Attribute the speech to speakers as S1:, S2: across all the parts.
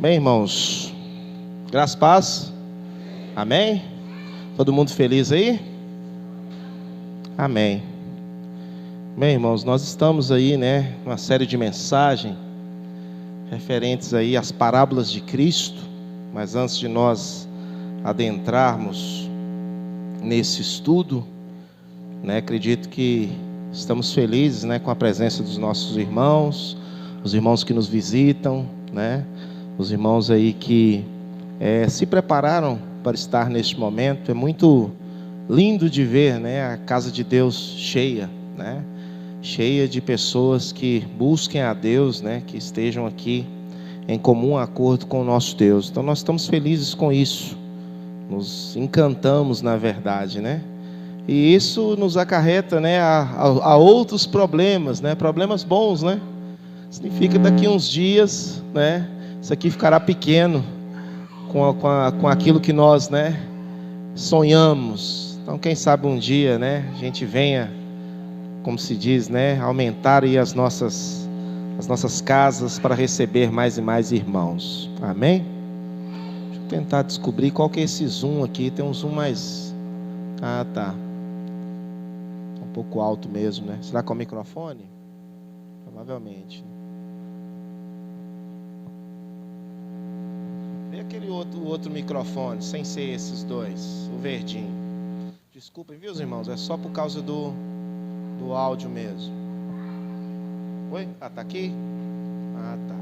S1: Bem, irmãos, graças e paz, amém? Todo mundo feliz aí? Amém. Bem, irmãos, nós estamos aí, uma série de mensagens referentes aí às parábolas de Cristo, mas antes de nós adentrarmos nesse estudo, acredito que estamos felizes, com a presença dos nossos irmãos, os irmãos que nos visitam, os irmãos aí que se prepararam para estar neste momento. É muito lindo de ver, a casa de Deus cheia, cheia de pessoas que busquem a Deus, que estejam aqui em comum acordo com o nosso Deus. Então nós estamos felizes com isso, nos encantamos na verdade, e isso nos acarreta, a outros problemas, problemas bons, significa que daqui uns dias, isso aqui ficará pequeno com aquilo que nós, sonhamos. Então quem sabe um dia, a gente venha, como se diz, aumentar aí as nossas casas para receber mais e mais irmãos. Amém? Deixa eu tentar descobrir qual que é esse zoom aqui. Tem um zoom mais... Ah, tá. Um pouco alto mesmo, Será que é o microfone? Provavelmente. Vê aquele outro microfone, sem ser esses dois, o verdinho. Desculpem, viu, irmãos? É só por causa do áudio mesmo. Oi? Ah, tá aqui? Ah, tá.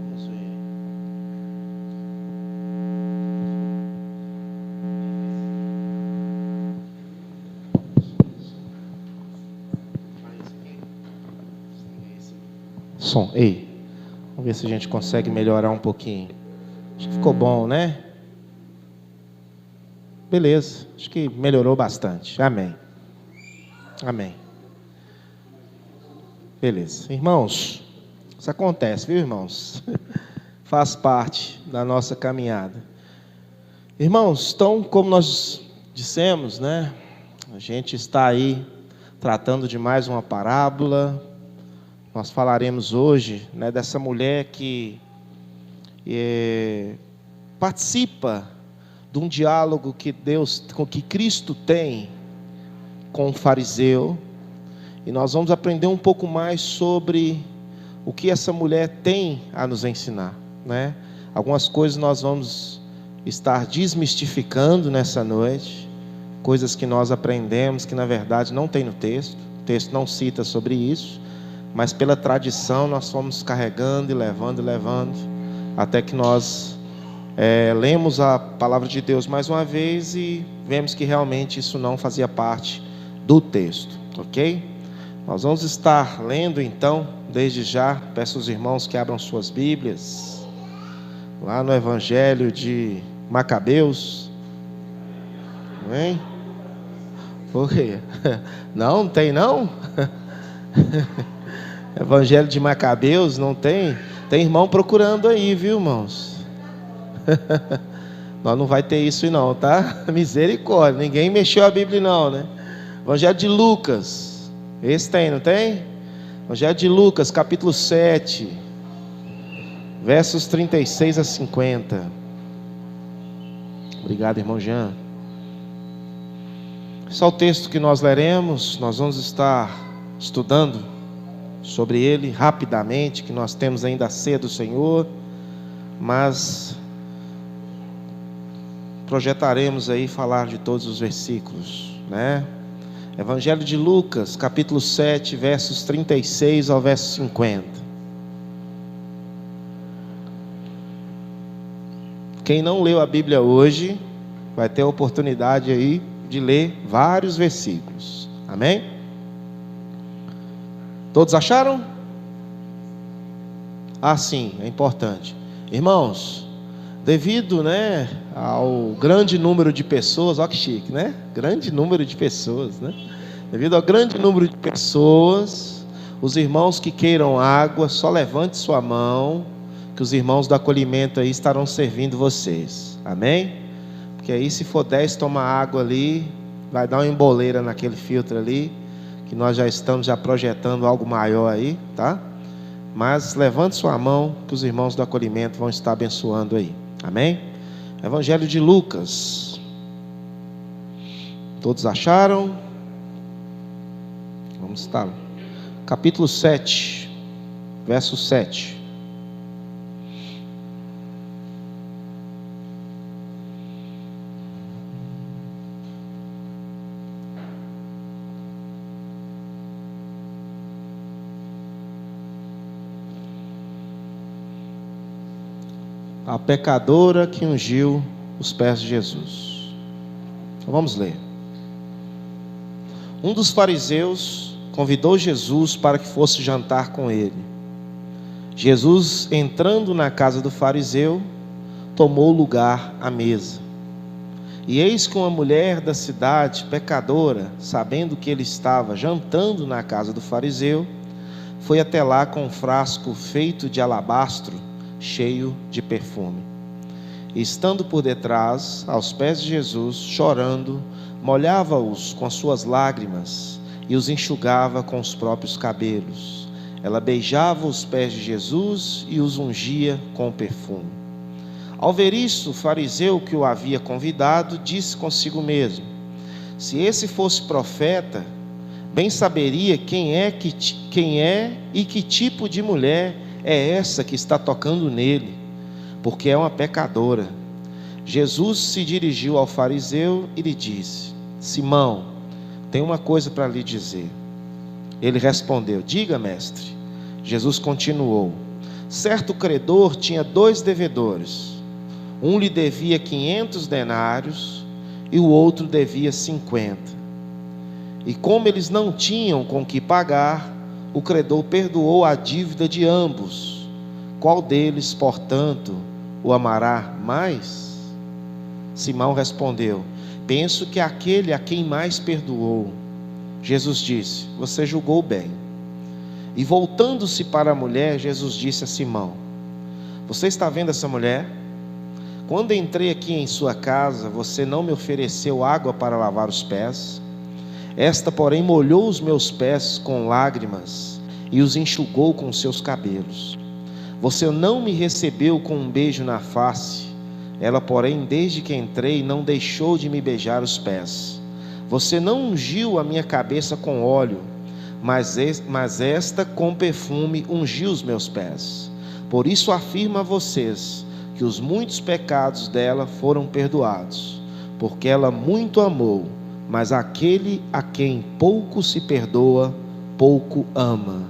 S1: Vamos ver. Som. Ei. Vamos ver se a gente consegue melhorar um pouquinho. Acho que ficou bom, Beleza. Acho que melhorou bastante. Amém. Amém. Beleza. Irmãos, isso acontece, viu, irmãos? Faz parte da nossa caminhada. Irmãos, então, como nós dissemos, a gente está aí tratando de mais uma parábola. Nós falaremos hoje, dessa mulher que participa de um diálogo que Cristo tem com o fariseu. E nós vamos aprender um pouco mais sobre o que essa mulher tem a nos ensinar, Algumas coisas nós vamos estar desmistificando nessa noite, coisas que nós aprendemos que na verdade não tem no texto, o texto não cita sobre isso, mas pela tradição nós fomos carregando e levando, até que nós lemos a palavra de Deus mais uma vez e vemos que realmente isso não fazia parte do texto, ok? Nós vamos estar lendo então, desde já, peço aos irmãos que abram suas Bíblias, lá no Evangelho de Macabeus. Amém? Por quê? Não tem não? Evangelho de Macabeus, não tem? Tem irmão procurando aí, viu, irmãos? Nós não vai ter isso não, tá? Misericórdia, ninguém mexeu a Bíblia não, Evangelho de Lucas, esse tem, não tem? Evangelho de Lucas, capítulo 7, versos 36 a 50. Obrigado, irmão Jean. Esse é o texto que nós leremos. Nós vamos estar estudando sobre ele rapidamente, que nós temos ainda a ceia do Senhor, mas projetaremos aí falar de todos os versículos, Evangelho de Lucas, capítulo 7, versos 36 ao verso 50. Quem não leu a Bíblia hoje, vai ter a oportunidade aí de ler vários versículos. Amém? Todos acharam? Ah, sim, é importante. Irmãos, devido, ao grande número de pessoas, olha que chique, grande número de pessoas, Devido ao grande número de pessoas, os irmãos que queiram água, só levante sua mão, que os irmãos do acolhimento aí estarão servindo vocês. Amém? Porque aí se for 10 tomar água ali, vai dar uma emboleira naquele filtro ali, que nós já estamos projetando algo maior aí, tá? Mas levante sua mão, que os irmãos do acolhimento vão estar abençoando aí. Amém? Evangelho de Lucas. Todos acharam? Vamos estar. Capítulo 7, verso 7. A pecadora que ungiu os pés de Jesus. Então vamos ler. Um dos fariseus convidou Jesus para que fosse jantar com ele. Jesus, entrando na casa do fariseu, tomou lugar à mesa. E eis que uma mulher da cidade, pecadora, sabendo que ele estava jantando na casa do fariseu, foi até lá com um frasco feito de alabastro, cheio de perfume. E estando por detrás, aos pés de Jesus, chorando, molhava-os com as suas lágrimas e os enxugava com os próprios cabelos. Ela beijava os pés de Jesus e os ungia com o perfume. Ao ver isso, o fariseu que o havia convidado disse consigo mesmo: se esse fosse profeta, bem saberia quem é e que tipo de mulher é essa que está tocando nele, porque é uma pecadora. Jesus se dirigiu ao fariseu e lhe disse: Simão, tenho uma coisa para lhe dizer. Ele respondeu: diga, mestre. Jesus continuou: certo credor tinha 2 devedores. Um lhe devia 500 denários e o outro devia 50. E como eles não tinham com que pagar, o credor perdoou a dívida de ambos. Qual deles, portanto, o amará mais? Simão respondeu: penso que aquele a quem mais perdoou. Jesus disse: você julgou bem. E voltando-se para a mulher, Jesus disse a Simão: você está vendo essa mulher? Quando entrei aqui em sua casa, você não me ofereceu água para lavar os pés. Esta, porém, molhou os meus pés com lágrimas e os enxugou com seus cabelos. Você não me recebeu com um beijo na face. Ela, porém, desde que entrei, não deixou de me beijar os pés. Você não ungiu a minha cabeça com óleo, mas esta com perfume ungiu os meus pés. Por isso afirmo a vocês que os muitos pecados dela foram perdoados, porque ela muito amou. Mas aquele a quem pouco se perdoa, pouco ama.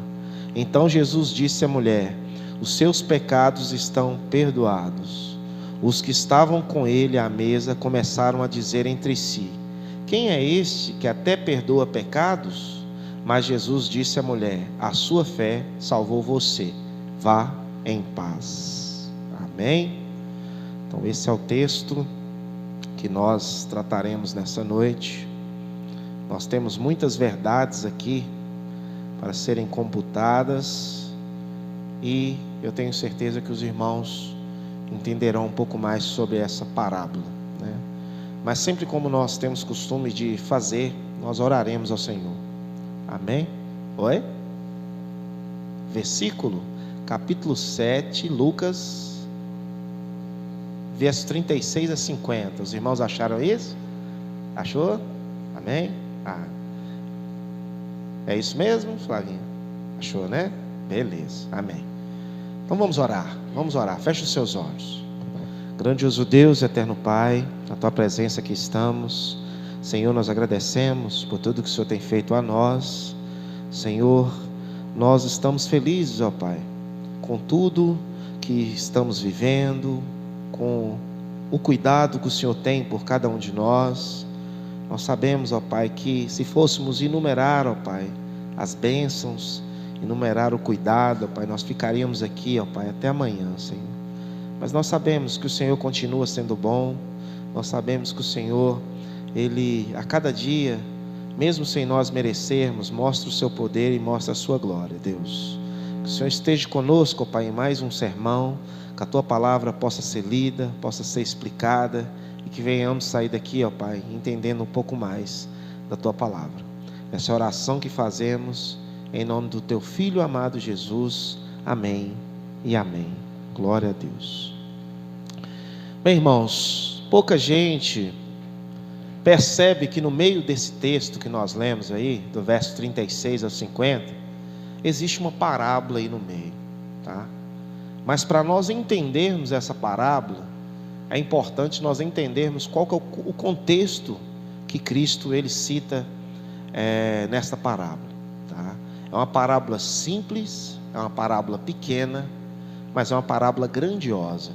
S1: Então Jesus disse à mulher: os seus pecados estão perdoados. Os que estavam com ele à mesa começaram a dizer entre si: quem é este que até perdoa pecados? Mas Jesus disse à mulher: a sua fé salvou você. Vá em paz. Amém? Então esse é o texto que nós trataremos nessa noite. Nós temos muitas verdades aqui para serem computadas, e eu tenho certeza que os irmãos entenderão um pouco mais sobre essa parábola, né? Mas sempre como nós temos costume de fazer, nós oraremos ao Senhor. Amém? Oi? Versículo, capítulo 7, Lucas, versos 36 a 50. Os irmãos acharam isso? Achou? Amém? É isso mesmo, Flavinha? Achou, né? Beleza, amém. Então vamos orar, feche os seus olhos. Grandioso Deus, eterno Pai, na Tua presença aqui estamos. Senhor, nós agradecemos por tudo que o Senhor tem feito a nós. Senhor, nós estamos felizes, ó Pai, com tudo que estamos vivendo, com o cuidado que o Senhor tem por cada um de nós. Nós sabemos, ó Pai, que se fôssemos enumerar, ó Pai, as bênçãos, enumerar o cuidado, ó Pai, nós ficaríamos aqui, ó Pai, até amanhã, Senhor. Mas nós sabemos que o Senhor continua sendo bom. Nós sabemos que o Senhor, Ele, a cada dia, mesmo sem nós merecermos, mostra o seu poder e mostra a sua glória, Deus. Que o Senhor esteja conosco, ó Pai, em mais um sermão, que a Tua palavra possa ser lida, possa ser explicada, e que venhamos sair daqui, ó Pai, entendendo um pouco mais da Tua palavra. Essa é a oração que fazemos em nome do Teu Filho amado Jesus. Amém e amém. Glória a Deus. Bem, irmãos, pouca gente percebe que no meio desse texto que nós lemos aí, do verso 36 ao 50, existe uma parábola aí no meio, tá? Mas para nós entendermos essa parábola, é importante nós entendermos qual que é o contexto que Cristo ele cita nesta parábola, tá? É uma parábola simples, é uma parábola pequena, mas é uma parábola grandiosa,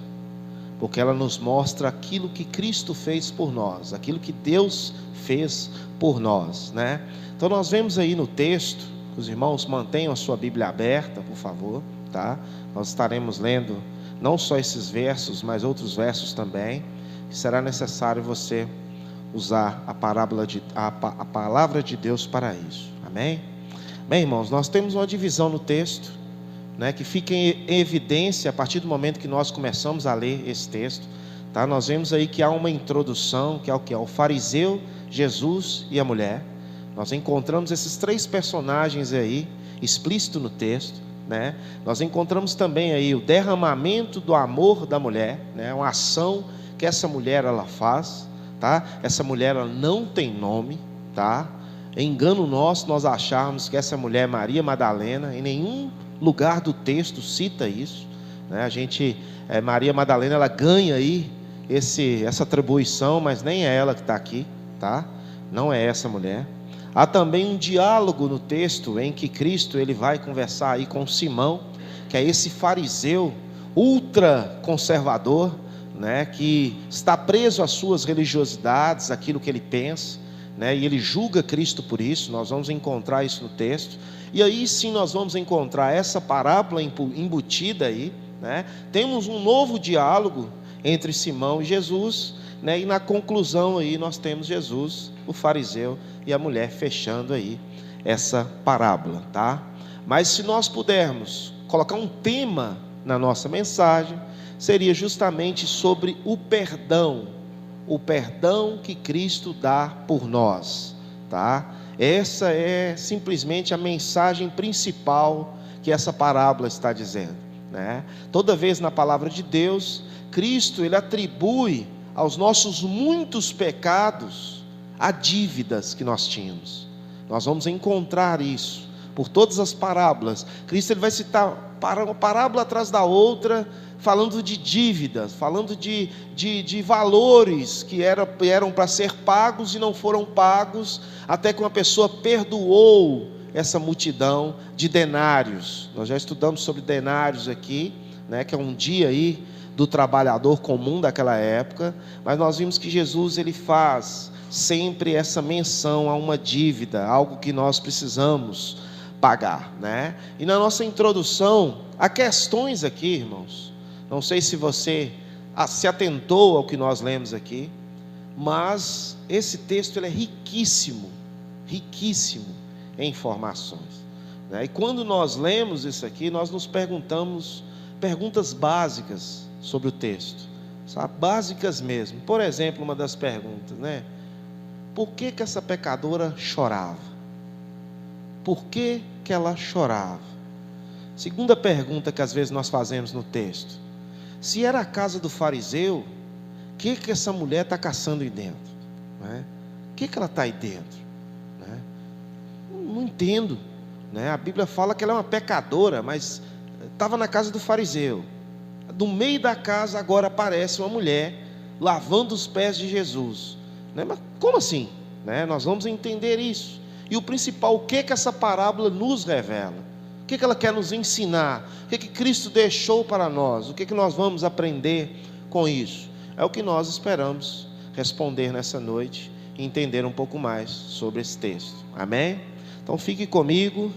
S1: porque ela nos mostra aquilo que Cristo fez por nós, aquilo que Deus fez por nós, né? Então nós vemos aí no texto, os irmãos mantenham a sua Bíblia aberta, por favor, tá? Nós estaremos lendo não só esses versos, mas outros versos também, que será necessário você usar a palavra de Deus para isso, amém? Bem, irmãos, nós temos uma divisão no texto, né, que fica em evidência a partir do momento que nós começamos a ler esse texto, tá? Nós vemos aí que há uma introdução, que é o que? O fariseu, Jesus e a mulher. Nós encontramos esses três personagens aí, explícito no texto, né? Nós encontramos também aí o derramamento do amor da mulher, né? Uma ação que essa mulher ela faz, tá? Essa mulher ela não tem nome, tá? É engano nosso nós acharmos que essa mulher é Maria Madalena. Em nenhum lugar do texto cita isso, né? Maria Madalena ela ganha aí essa atribuição, mas nem é ela que está aqui, tá? Não é essa mulher. Há também um diálogo no texto em que Cristo ele vai conversar aí com Simão, que é esse fariseu ultra conservador, né? Que está preso às suas religiosidades, aquilo que ele pensa, né? E ele julga Cristo por isso. Nós vamos encontrar isso no texto. E aí sim nós vamos encontrar essa parábola embutida aí, né? Temos um novo diálogo entre Simão e Jesus, né? E na conclusão aí nós temos Jesus, o fariseu e a mulher fechando aí essa parábola, tá? Mas se nós pudermos colocar um tema na nossa mensagem, seria justamente sobre o perdão que Cristo dá por nós, tá? Essa é simplesmente a mensagem principal que essa parábola está dizendo, né? Toda vez na palavra de Deus, Cristo ele atribui aos nossos muitos pecados a dívidas que nós tínhamos. Nós vamos encontrar isso por todas as parábolas. Cristo ele vai citar uma parábola atrás da outra, falando de dívidas, falando de valores que eram para ser pagos e não foram pagos, até que uma pessoa perdoou essa multidão de denários. Nós já estudamos sobre denários aqui, né, que é um dia aí do trabalhador comum daquela época, mas nós vimos que Jesus ele faz sempre essa menção a uma dívida, algo que nós precisamos pagar, né? E na nossa introdução, há questões aqui, irmãos. Não sei se você se atentou ao que nós lemos aqui, mas esse texto ele é riquíssimo em informações, né? E quando nós lemos isso aqui, nós nos perguntamos perguntas básicas sobre o texto, sabe? Básicas mesmo. Por exemplo, uma das perguntas, né? Por que essa pecadora chorava? Por que ela chorava? Segunda pergunta que às vezes nós fazemos no texto: se era a casa do fariseu, o que essa mulher está caçando aí dentro? Né? O que ela está aí dentro? Né? Não entendo, né? A Bíblia fala que ela é uma pecadora, mas estava na casa do fariseu. Do meio da casa agora aparece uma mulher lavando os pés de Jesus, né? Mas como assim? Né? Nós vamos entender isso. E o principal, o que essa parábola nos revela? O que ela quer nos ensinar? O que Cristo deixou para nós? O que nós vamos aprender com isso? É o que nós esperamos responder nessa noite e entender um pouco mais sobre esse texto. Amém? Então fique comigo,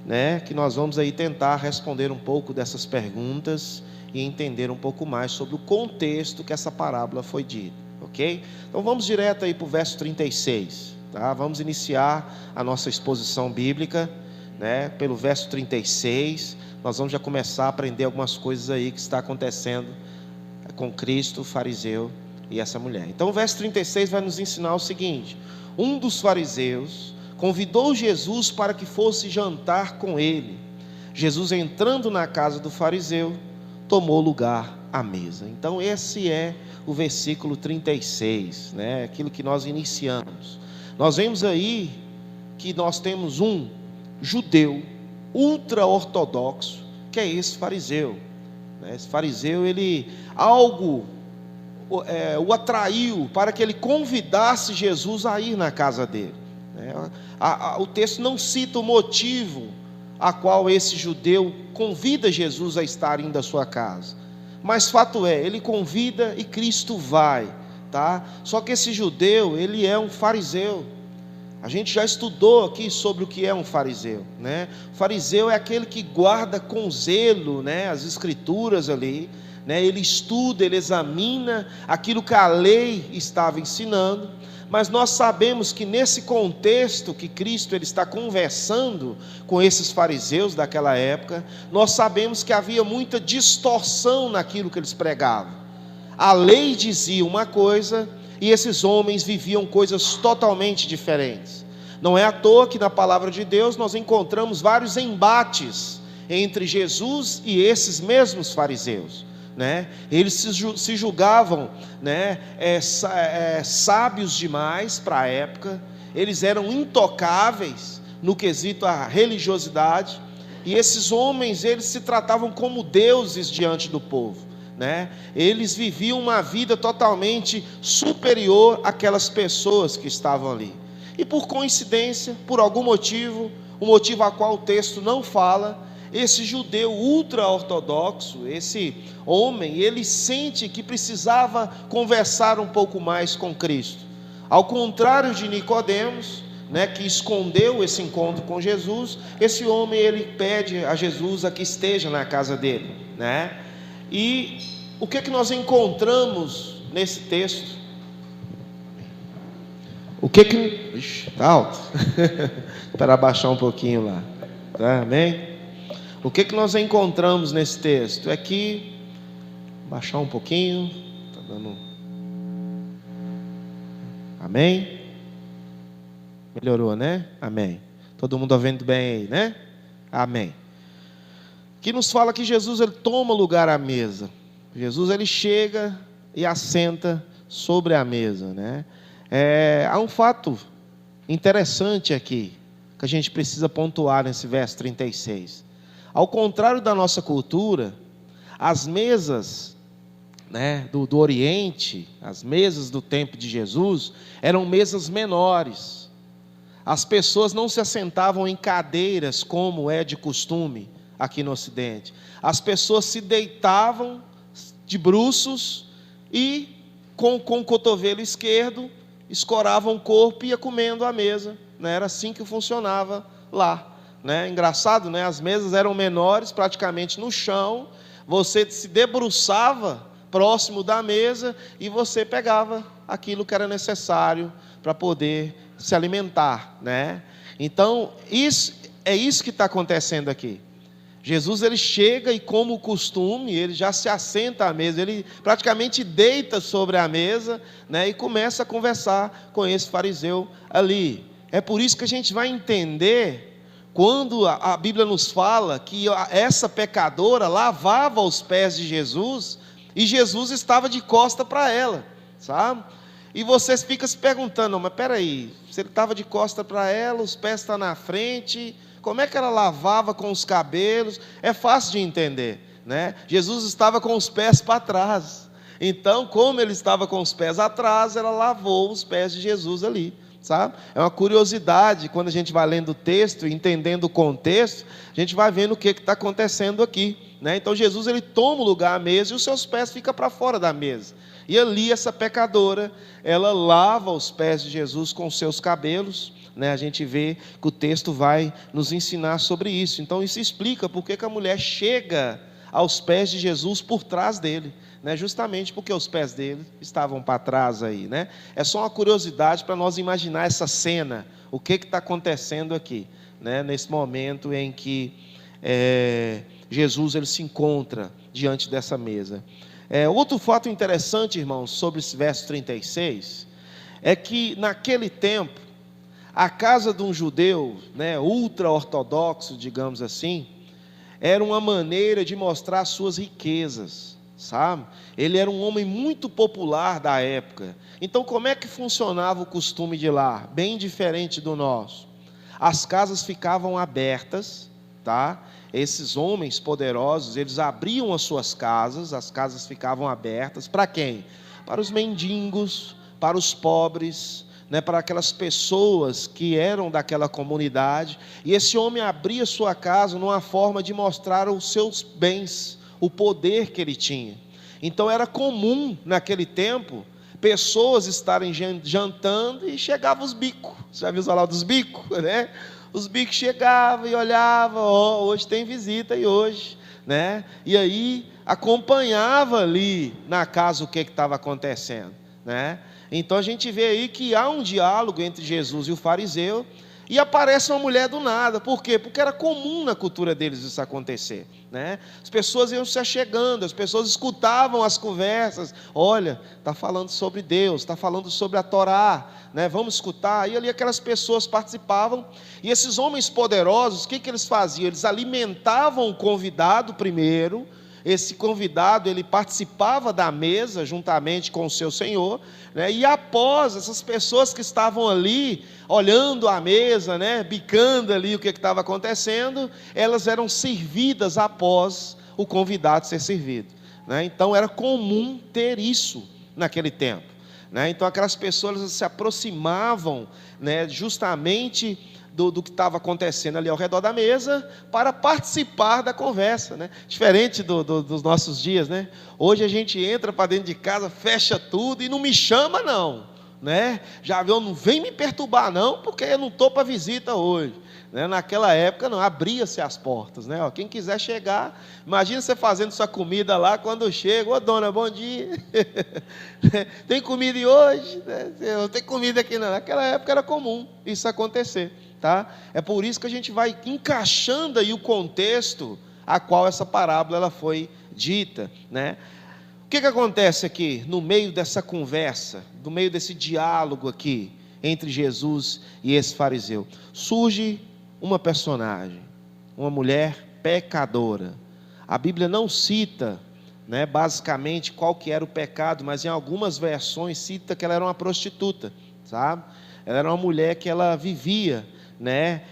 S1: né, que nós vamos aí tentar responder um pouco dessas perguntas e entender um pouco mais sobre o contexto que essa parábola foi dita, ok? Então vamos direto aí para o verso 36, tá? Vamos iniciar a nossa exposição bíblica, né, pelo verso 36. Nós vamos já começar a aprender algumas coisas aí que está acontecendo com Cristo, o fariseu e essa mulher. Então o verso 36 vai nos ensinar o seguinte: um dos fariseus convidou Jesus para que fosse jantar com ele. Jesus, entrando na casa do fariseu, tomou lugar à mesa. Então esse é o versículo 36, né? Aquilo que nós iniciamos. Nós vemos aí que nós temos um judeu ultra-ortodoxo, que é esse fariseu. Esse fariseu, algo o atraiu para que ele convidasse Jesus a ir na casa dele. O texto não cita o motivo a qual esse judeu convida Jesus a estar indo à sua casa, mas fato é, ele convida e Cristo vai, tá? Só que esse judeu, ele é um fariseu. A gente já estudou aqui sobre o que é um fariseu, né? O fariseu é aquele que guarda com zelo, né, as escrituras ali, né? Ele estuda, ele examina aquilo que a lei estava ensinando. Mas nós sabemos que nesse contexto que Cristo ele está conversando com esses fariseus daquela época, nós sabemos que havia muita distorção naquilo que eles pregavam. A lei dizia uma coisa e esses homens viviam coisas totalmente diferentes. Não é à toa que na palavra de Deus nós encontramos vários embates entre Jesus e esses mesmos fariseus, né? Eles se julgavam, né, sábios demais para a época. Eles eram intocáveis no quesito à religiosidade, e esses homens, eles se tratavam como deuses diante do povo, né? Eles viviam uma vida totalmente superior àquelas pessoas que estavam ali. E por coincidência, por algum motivo, o motivo a qual o texto não fala, esse judeu ultra-ortodoxo, esse homem, ele sente que precisava conversar um pouco mais com Cristo. Ao contrário de Nicodemos, né, que escondeu esse encontro com Jesus, esse homem, ele pede a Jesus a que esteja na casa dele, né? E o que nós encontramos nesse texto? Ixi, tá alto. Para abaixar um pouquinho lá, tá? Amém? O que nós encontramos nesse texto? É que, baixar um pouquinho, tá dando. Amém? Melhorou, né? Amém. Todo mundo vendo bem aí, né? Amém. Que nos fala que Jesus, ele toma lugar à mesa. Jesus, ele chega e assenta sobre a mesa, né? Há um fato interessante aqui, que a gente precisa pontuar nesse verso 36. Ao contrário da nossa cultura, as mesas, né, do Oriente, as mesas do tempo de Jesus, eram mesas menores. As pessoas não se assentavam em cadeiras como é de costume aqui no Ocidente. As pessoas se deitavam de bruços e com o cotovelo esquerdo escoravam o corpo e ia comendo à mesa, né? Era assim que funcionava lá, né? Engraçado, né? As mesas eram menores, praticamente no chão. Você se debruçava próximo da mesa e você pegava aquilo que era necessário para poder se alimentar, né? Então, é isso que está acontecendo aqui. Jesus, ele chega e, como o costume, ele já se assenta à mesa, ele praticamente deita sobre a mesa, né, e começa a conversar com esse fariseu ali. É por isso que a gente vai entender, quando a Bíblia nos fala que essa pecadora lavava os pés de Jesus, e Jesus estava de costa para ela, sabe? E você fica se perguntando, mas peraí, se ele estava de costa para ela, os pés estão na frente, como é que ela lavava com os cabelos? É fácil de entender, né? Jesus estava com os pés para trás. Então, como ele estava com os pés atrás, ela lavou os pés de Jesus ali, sabe? É uma curiosidade, quando a gente vai lendo o texto, entendendo o contexto, a gente vai vendo o que está acontecendo aqui, né? Então, Jesus, ele toma o lugar à mesa e os seus pés ficam para fora da mesa. E ali, essa pecadora, ela lava os pés de Jesus com os seus cabelos, né? A gente vê que o texto vai nos ensinar sobre isso. Então isso explica por que a mulher chega aos pés de Jesus por trás dele, né? Justamente porque os pés dele estavam para trás aí, né? É só uma curiosidade para nós imaginar essa cena, o que está acontecendo aqui, né? Nesse momento em que Jesus, ele se encontra diante dessa mesa. Outro fato interessante, irmãos, sobre esse verso 36, é que naquele tempo, a casa de um judeu, né, ultra-ortodoxo, digamos assim, era uma maneira de mostrar suas riquezas, sabe? Ele era um homem muito popular da época. Então, como é que funcionava o costume de lá? Bem diferente do nosso. As casas ficavam abertas, tá? Esses homens poderosos, eles abriam as suas casas, as casas ficavam abertas. Para quem? Para os mendigos, para os pobres, né, para aquelas pessoas que eram daquela comunidade. E esse homem abria sua casa numa forma de mostrar os seus bens, o poder que ele tinha. Então era comum naquele tempo pessoas estarem jantando e chegavam os bicos. Você já viu falar dos bicos, né? Os bicos chegavam e olhavam, hoje tem visita e hoje, né? E aí acompanhava ali na casa o que estava acontecendo, né? Então a gente vê aí que há um diálogo entre Jesus e o fariseu, e aparece uma mulher do nada. Por quê? Porque era comum na cultura deles isso acontecer, né? As pessoas iam se achegando, as pessoas escutavam as conversas. Olha, está falando sobre Deus, está falando sobre a Torá, né? Vamos escutar. E ali aquelas pessoas participavam. E esses homens poderosos, o que eles faziam? Eles alimentavam o convidado primeiro. Esse convidado, ele participava da mesa juntamente com o seu senhor, né? E após, essas pessoas que estavam ali, olhando a mesa, né? Bicando ali o que estava acontecendo, elas eram servidas após o convidado ser servido, né? Então era comum ter isso naquele tempo, né? Então aquelas pessoas se aproximavam, né, justamente do que estava acontecendo ali ao redor da mesa, para participar da conversa, né? Diferente dos nossos dias, né? Hoje a gente entra para dentro de casa, fecha tudo e não me chama não, né? Já viu, não vem me perturbar não, porque eu não estou para visita hoje, né? Naquela época não, abria-se as portas, né? Ó, quem quiser chegar, imagina você fazendo sua comida lá, quando chega, ô dona, bom dia, tem comida hoje? Não tem comida aqui não. Naquela época era comum isso acontecer, tá? É por isso que a gente vai encaixando aí o contexto a qual essa parábola ela foi dita, né? O que acontece aqui no meio dessa conversa, no meio desse diálogo aqui entre Jesus e esse fariseu? Surge uma personagem, uma mulher pecadora. A Bíblia não cita, né, basicamente qual que era o pecado, mas em algumas versões cita que ela era uma prostituta, sabe? Ela era uma mulher que ela vivia, né,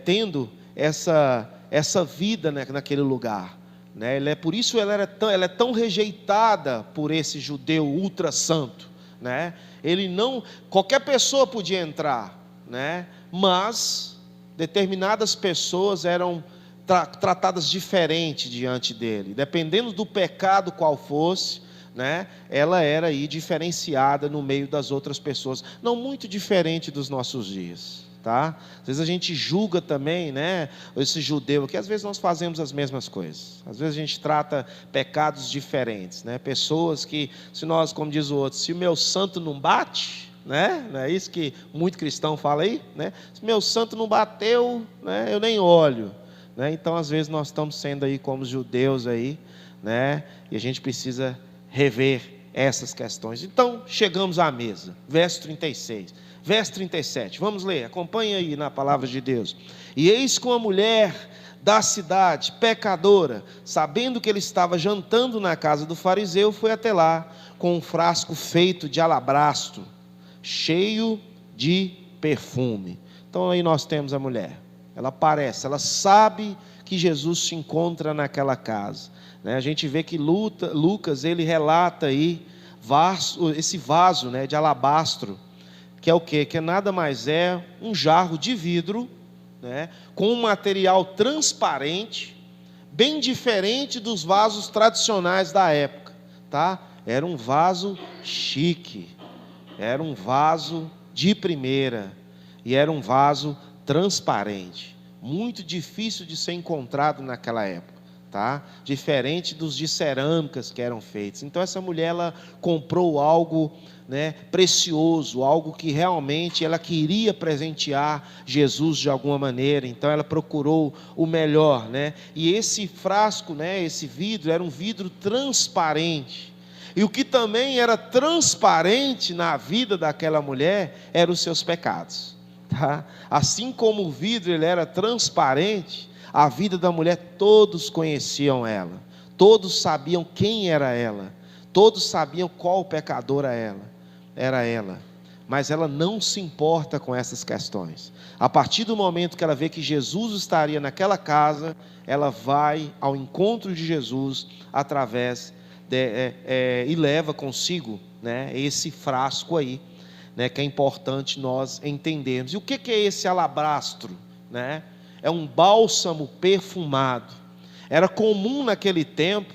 S1: tendo essa vida, né, naquele lugar, né? Por isso ela é tão rejeitada por esse judeu ultra santo, né? Qualquer pessoa podia entrar, né? Mas determinadas pessoas eram tratadas diferente diante dele, dependendo do pecado qual fosse, né? Ela era aí diferenciada no meio das outras pessoas, não muito diferente dos nossos dias, tá? Às vezes a gente julga também, né, esse judeu aqui, às vezes nós fazemos as mesmas coisas, às vezes a gente trata pecados diferentes, né? Pessoas que, se nós, como diz o outro, se o meu santo não bate, né? Não é isso que muito cristão fala aí, né? Se meu santo não bateu, né, eu nem olho, né? Então às vezes nós estamos sendo aí como judeus aí, né? E a gente precisa rever essas questões. Então chegamos à mesa, verso 36, verso 37, vamos ler, acompanhe aí na palavra de Deus. E eis que uma mulher da cidade, pecadora, sabendo que ele estava jantando na casa do fariseu, foi até lá com um frasco feito de alabastro, cheio de perfume. Então aí nós temos a mulher, ela aparece, ela sabe que Jesus se encontra naquela casa, né? A gente vê que Lucas, ele relata aí esse vaso, né, de alabastro, que é o quê? Que nada mais é um jarro de vidro, né, com um material transparente, bem diferente dos vasos tradicionais da época, tá? Era um vaso chique, era um vaso de primeira, e era um vaso transparente, muito difícil de ser encontrado naquela época, tá? Diferente dos de cerâmicas que eram feitos. Então essa mulher, ela comprou algo, né, precioso, algo que realmente ela queria presentear Jesus de alguma maneira. Então ela procurou o melhor, né? E esse frasco, né, esse vidro, era um vidro transparente. E o que também era transparente na vida daquela mulher eram os seus pecados, tá? Assim como o vidro ele era transparente, a vida da mulher, todos conheciam ela, todos sabiam quem era ela, todos sabiam qual pecadora era ela, mas ela não se importa com essas questões. A partir do momento que ela vê que Jesus estaria naquela casa, ela vai ao encontro de Jesus através e leva consigo, né, esse frasco aí, né, que é importante nós entendermos. E o que é esse alabastro? Né? É um bálsamo perfumado. Era comum naquele tempo,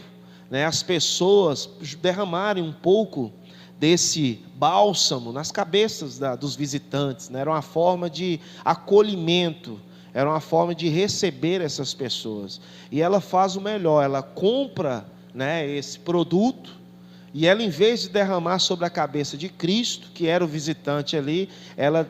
S1: né, as pessoas derramarem um pouco desse bálsamo nas cabeças dos visitantes, né? Era uma forma de acolhimento, era uma forma de receber essas pessoas. E ela faz o melhor, ela compra, né, esse produto, e ela, em vez de derramar sobre a cabeça de Cristo, que era o visitante ali, ela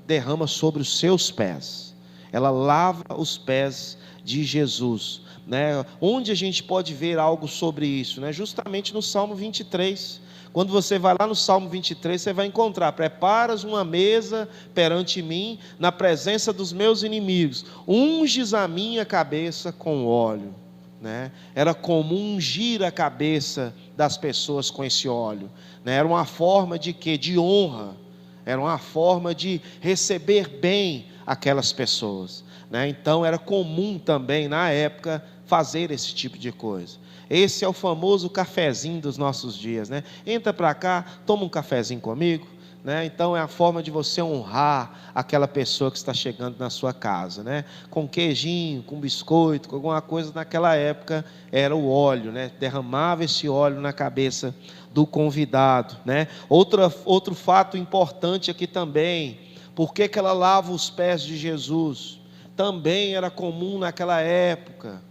S1: derrama sobre os seus pés, ela lava os pés de Jesus, né? Onde a gente pode ver algo sobre isso, né? Justamente no Salmo 23, quando você vai lá no Salmo 23, você vai encontrar: preparas uma mesa perante mim, na presença dos meus inimigos, unges a minha cabeça com óleo, né? Era comum ungir a cabeça das pessoas com esse óleo, né? Era uma forma de quê? De honra, era uma forma de receber bem aquelas pessoas, né? Então era comum também na época fazer esse tipo de coisa. Esse é o famoso cafezinho dos nossos dias, né? Entra para cá, toma um cafezinho comigo, né? Então é a forma de você honrar aquela pessoa que está chegando na sua casa, né? Com queijinho, com biscoito, com alguma coisa. Naquela época era o óleo, né? Derramava esse óleo na cabeça do convidado, né? Outro fato importante aqui também: por que ela lava os pés de Jesus? Também era comum naquela época.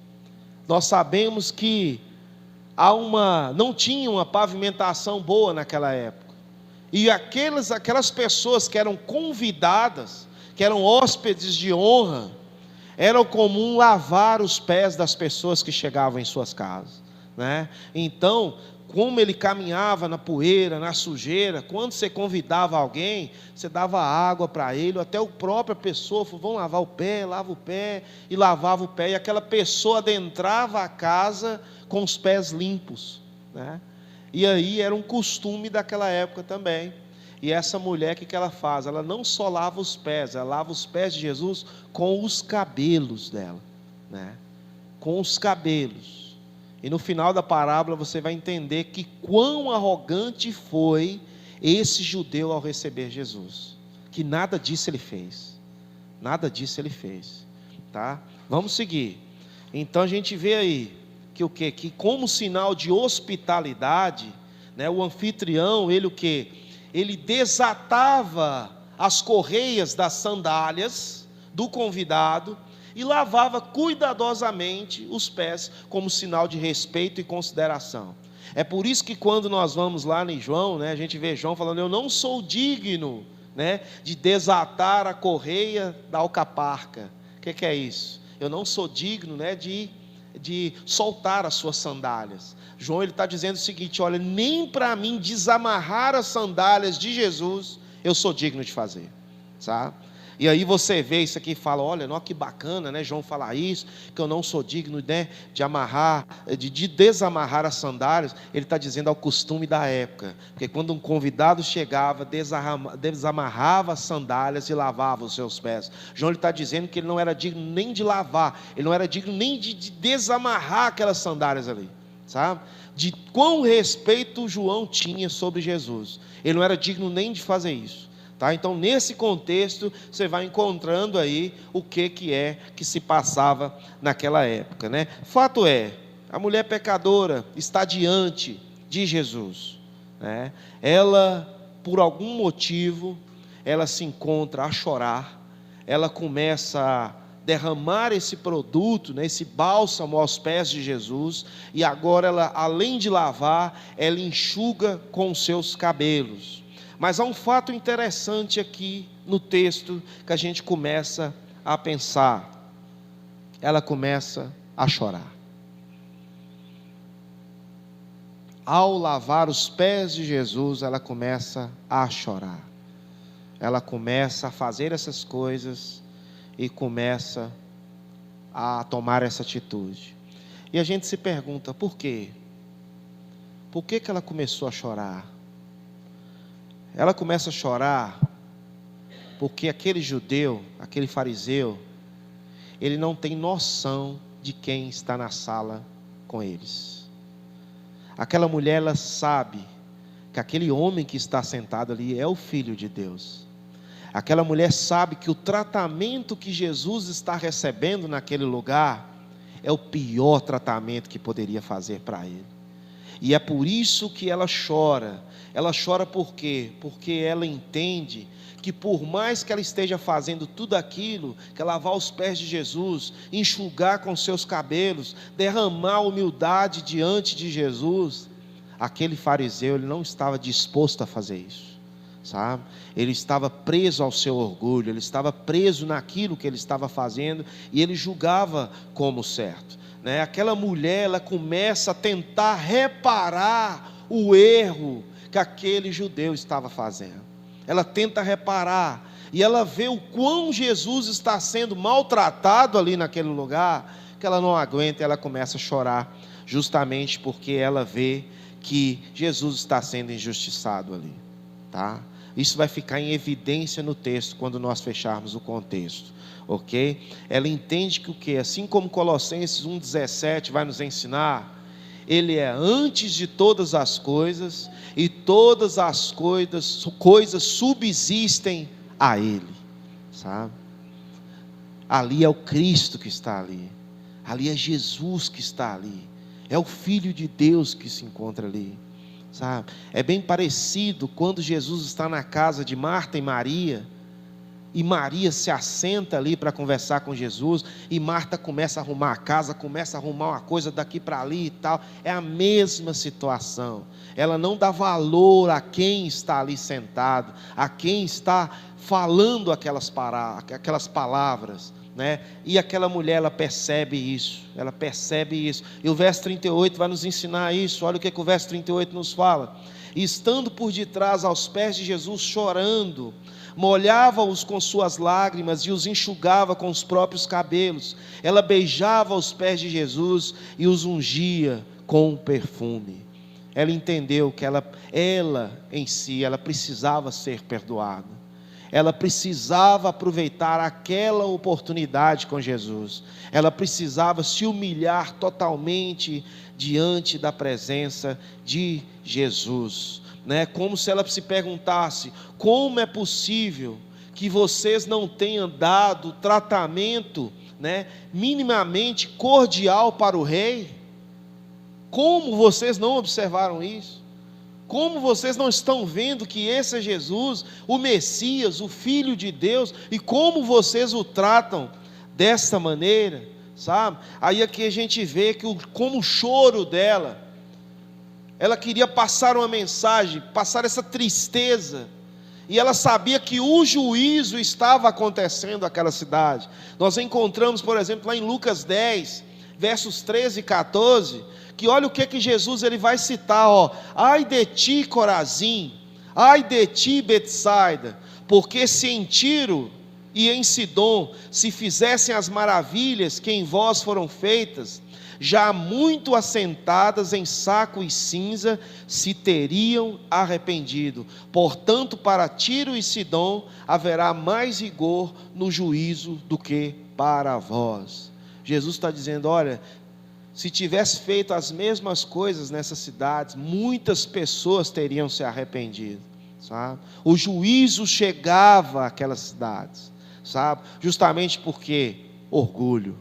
S1: Nós sabemos que não tinha uma pavimentação boa naquela época, e aquelas pessoas que eram convidadas, que eram hóspedes de honra, era comum lavar os pés das pessoas que chegavam em suas casas, né? Então, como ele caminhava na poeira, na sujeira, quando você convidava alguém, você dava água para ele, ou até a própria pessoa falou: vamos lavar o pé, lava o pé, e lavava o pé, e aquela pessoa adentrava a casa com os pés limpos, né? E aí era um costume daquela época também. E essa mulher, o que ela faz? Ela não só lava os pés, ela lava os pés de Jesus com os cabelos dela, né? Com os cabelos. E no final da parábola você vai entender que quão arrogante foi esse judeu ao receber Jesus, que nada disso ele fez, tá? Vamos seguir. Então a gente vê aí que o quê? Que como sinal de hospitalidade, né, o anfitrião, ele o quê? Ele desatava as correias das sandálias do convidado e lavava cuidadosamente os pés, como sinal de respeito e consideração. É por isso que quando nós vamos lá em João, né, a gente vê João falando: eu não sou digno, né, de desatar a correia da alcaparca. O que é isso? Eu não sou digno, né, de soltar as suas sandálias. João está dizendo o seguinte: olha, nem para mim desamarrar as sandálias de Jesus eu sou digno de fazer, sabe? E aí você vê isso aqui e fala: olha, não, que bacana, né, João falar isso, que eu não sou digno, né, de amarrar, de desamarrar as sandálias. Ele está dizendo ao costume da época, porque quando um convidado chegava, desamarrava as sandálias e lavava os seus pés. João está dizendo que ele não era digno nem de lavar, ele não era digno nem de desamarrar aquelas sandálias ali, sabe? De quão respeito João tinha sobre Jesus, ele não era digno nem de fazer isso. Tá? Então, nesse contexto, você vai encontrando aí o que é que se passava naquela época, né? Fato é, a mulher pecadora está diante de Jesus, né? Ela, por algum motivo, ela se encontra a chorar, ela começa a derramar esse produto, né, esse bálsamo aos pés de Jesus, e agora ela, além de lavar, ela enxuga com os seus cabelos. Mas há um fato interessante aqui no texto que a gente começa a pensar. Ela começa a chorar. Ao lavar os pés de Jesus, ela começa a chorar. Ela começa a fazer essas coisas e começa a tomar essa atitude. E a gente se pergunta, por quê? Por que ela começou a chorar? Ela começa a chorar porque aquele judeu, aquele fariseu, ele não tem noção de quem está na sala com eles. Aquela mulher, ela sabe que aquele homem que está sentado ali é o Filho de Deus. Aquela mulher sabe que o tratamento que Jesus está recebendo naquele lugar é o pior tratamento que poderia fazer para ele. E é por isso que ela chora. Ela chora por quê? Porque ela entende que por mais que ela esteja fazendo tudo aquilo, que é lavar os pés de Jesus, enxugar com seus cabelos, derramar humildade diante de Jesus, aquele fariseu, ele não estava disposto a fazer isso, sabe? Ele estava preso ao seu orgulho, ele estava preso naquilo que ele estava fazendo, e ele julgava como certo, né? Aquela mulher, ela começa a tentar reparar o erro que aquele judeu estava fazendo. Ela tenta reparar, e ela vê o quão Jesus está sendo maltratado ali naquele lugar, que ela não aguenta, e ela começa a chorar, justamente porque ela vê que Jesus está sendo injustiçado ali, tá? Isso vai ficar em evidência no texto, quando nós fecharmos o contexto, ok? Ela entende que o que? Assim como Colossenses 1,17 vai nos ensinar, Ele é antes de todas as coisas, e todas as coisas subsistem a Ele, sabe? Ali é o Cristo que está ali, ali é Jesus que está ali, é o Filho de Deus que se encontra ali, sabe? É bem parecido quando Jesus está na casa de Marta e Maria se assenta ali para conversar com Jesus, e Marta começa a arrumar a casa, começa a arrumar uma coisa daqui para ali e tal. É a mesma situação. Ela não dá valor a quem está ali sentado, a quem está falando aquelas palavras, né? E aquela mulher, ela percebe isso, e o verso 38 vai nos ensinar isso. Olha o que o verso 38 nos fala: e estando por detrás aos pés de Jesus, chorando, molhava-os com suas lágrimas e os enxugava com os próprios cabelos. Ela beijava os pés de Jesus e os ungia com perfume. Ela entendeu que ela em si, ela precisava ser perdoada. Ela precisava aproveitar aquela oportunidade com Jesus. Ela precisava se humilhar totalmente diante da presença de Jesus, né? Como se ela se perguntasse: como é possível que vocês não tenham dado tratamento, né, minimamente cordial para o rei? Como vocês não observaram isso? Como vocês não estão vendo que esse é Jesus, o Messias, o Filho de Deus, e como vocês o tratam dessa maneira, sabe? Aí aqui a gente vê que como o choro dela, ela queria passar uma mensagem, passar essa tristeza, e ela sabia que o juízo estava acontecendo naquela cidade. Nós encontramos, por exemplo, lá em Lucas 10, versos 13 e 14, que olha o que Jesus ele vai citar, ó: ai de ti, Corazim, ai de ti, Betsaida, porque se em Tiro e em Sidom se fizessem as maravilhas que em vós foram feitas, já muito assentadas em saco e cinza se teriam arrependido. Portanto, para Tiro e Sidom haverá mais rigor no juízo do que para vós. Jesus está dizendo: olha, se tivesse feito as mesmas coisas nessas cidades, muitas pessoas teriam se arrependido, sabe? O juízo chegava àquelas cidades, sabe? Justamente porque orgulho,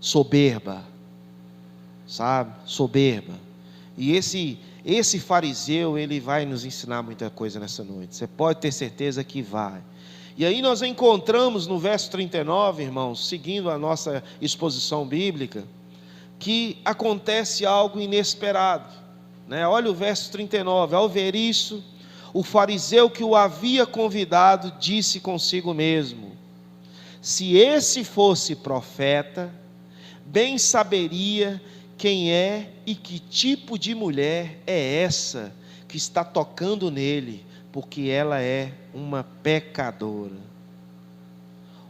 S1: soberba, sabe? Soberba. E esse fariseu, ele vai nos ensinar muita coisa nessa noite. Você pode ter certeza que vai. E aí nós encontramos no verso 39, irmãos, seguindo a nossa exposição bíblica, que acontece algo inesperado, né? Olha o verso 39, ao ver isso, o fariseu que o havia convidado disse consigo mesmo: se esse fosse profeta, bem saberia quem é e que tipo de mulher é essa que está tocando nele, porque ela é uma pecadora.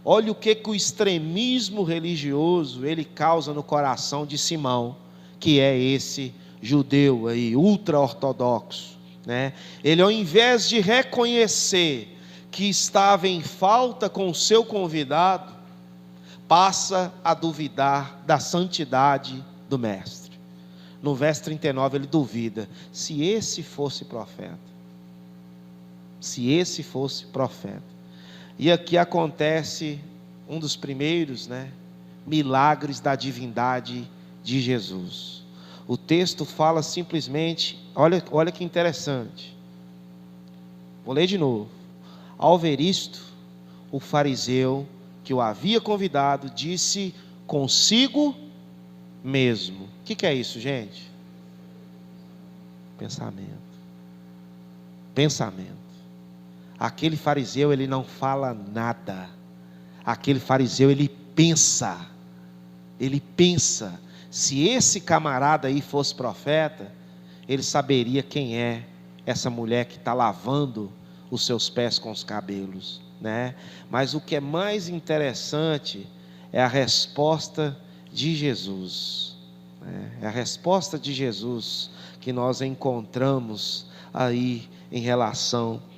S1: Olha o que o extremismo religioso ele causa no coração de Simão, que é esse judeu aí, ultra-ortodoxo, né? Ele, ao invés de reconhecer que estava em falta com o seu convidado, passa a duvidar da santidade do mestre. No verso 39 ele duvida, se esse fosse profeta. Se esse fosse profeta. E aqui acontece um dos primeiros, né, milagres da divindade de Jesus. O texto fala simplesmente, olha que interessante. Vou ler de novo. Ao ver isto, o fariseu que o havia convidado disse consigo mesmo. O que é isso, gente? Pensamento. Aquele fariseu, ele não fala nada. Aquele fariseu, ele pensa. Se esse camarada aí fosse profeta, ele saberia quem é essa mulher que está lavando os seus pés com os cabelos, né? Mas o que é mais interessante é a resposta de Jesus, né? É a resposta de Jesus que nós encontramos aí em relação a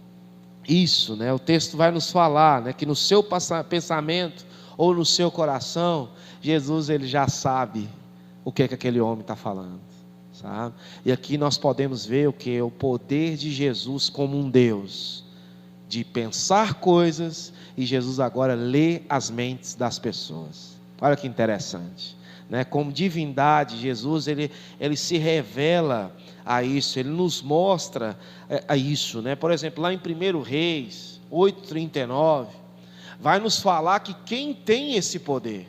S1: isso, né? O texto vai nos falar, né, que no seu pensamento ou no seu coração, Jesus ele já sabe o que aquele homem está falando, sabe? E aqui nós podemos ver o que? O poder de Jesus como um Deus, de pensar coisas, e Jesus agora lê as mentes das pessoas. Olha que interessante, né? Como divindade, Jesus ele se revela a isso, ele nos mostra a isso, né? Por exemplo, lá em 1 Reis 8:39, vai nos falar que quem tem esse poder,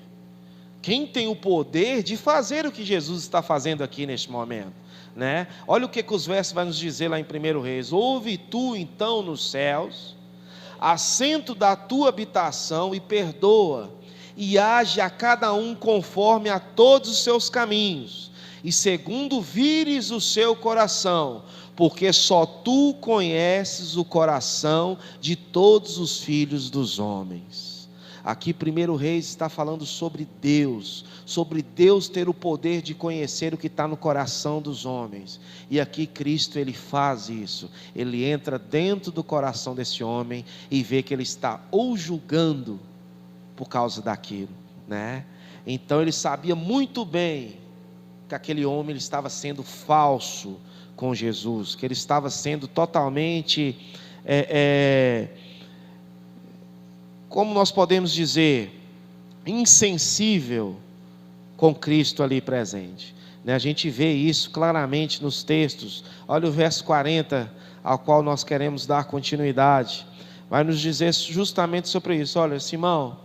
S1: quem tem o poder de fazer o que Jesus está fazendo aqui neste momento, né? Olha o que os versos vai nos dizer lá em 1 Reis: ouve tu então nos céus, assento da tua habitação, e perdoa, e age a cada um conforme a todos os seus caminhos, e segundo vires o seu coração, porque só tu conheces o coração de todos os filhos dos homens. Aqui 1 Reis está falando sobre Deus ter o poder de conhecer o que está no coração dos homens, e aqui Cristo ele faz isso, ele entra dentro do coração desse homem, e vê que ele está ou julgando por causa daquilo, né? Então ele sabia muito bem que aquele homem ele estava sendo falso com Jesus, que ele estava sendo totalmente, como nós podemos dizer, insensível com Cristo ali presente, né? A gente vê isso claramente nos textos. Olha o verso 40, ao qual nós queremos dar continuidade, vai nos dizer justamente sobre isso. Olha, Simão,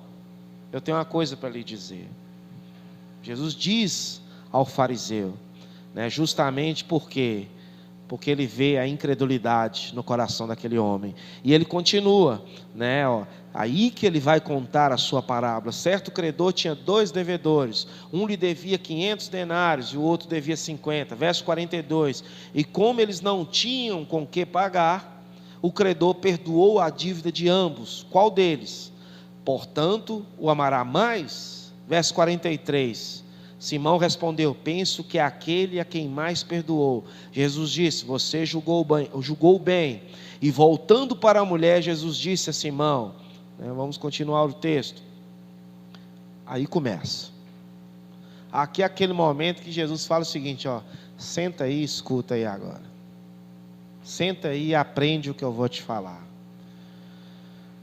S1: eu tenho uma coisa para lhe dizer. Jesus diz ao fariseu, né, justamente porque ele vê a incredulidade no coração daquele homem, e ele continua, né, aí que ele vai contar a sua parábola. Certo credor tinha 2 devedores, um lhe devia 500 denários e o outro devia 50, verso 42, e como eles não tinham com que pagar, o credor perdoou a dívida de ambos. Qual deles, portanto, o amará mais? Verso 43, Simão respondeu: penso que é aquele a quem mais perdoou. Jesus disse: você julgou bem. E voltando para a mulher, Jesus disse a Simão, né, vamos continuar o texto. Aí começa. Aqui é aquele momento que Jesus fala o seguinte: senta aí e escuta aí agora. Senta aí e aprende o que eu vou te falar.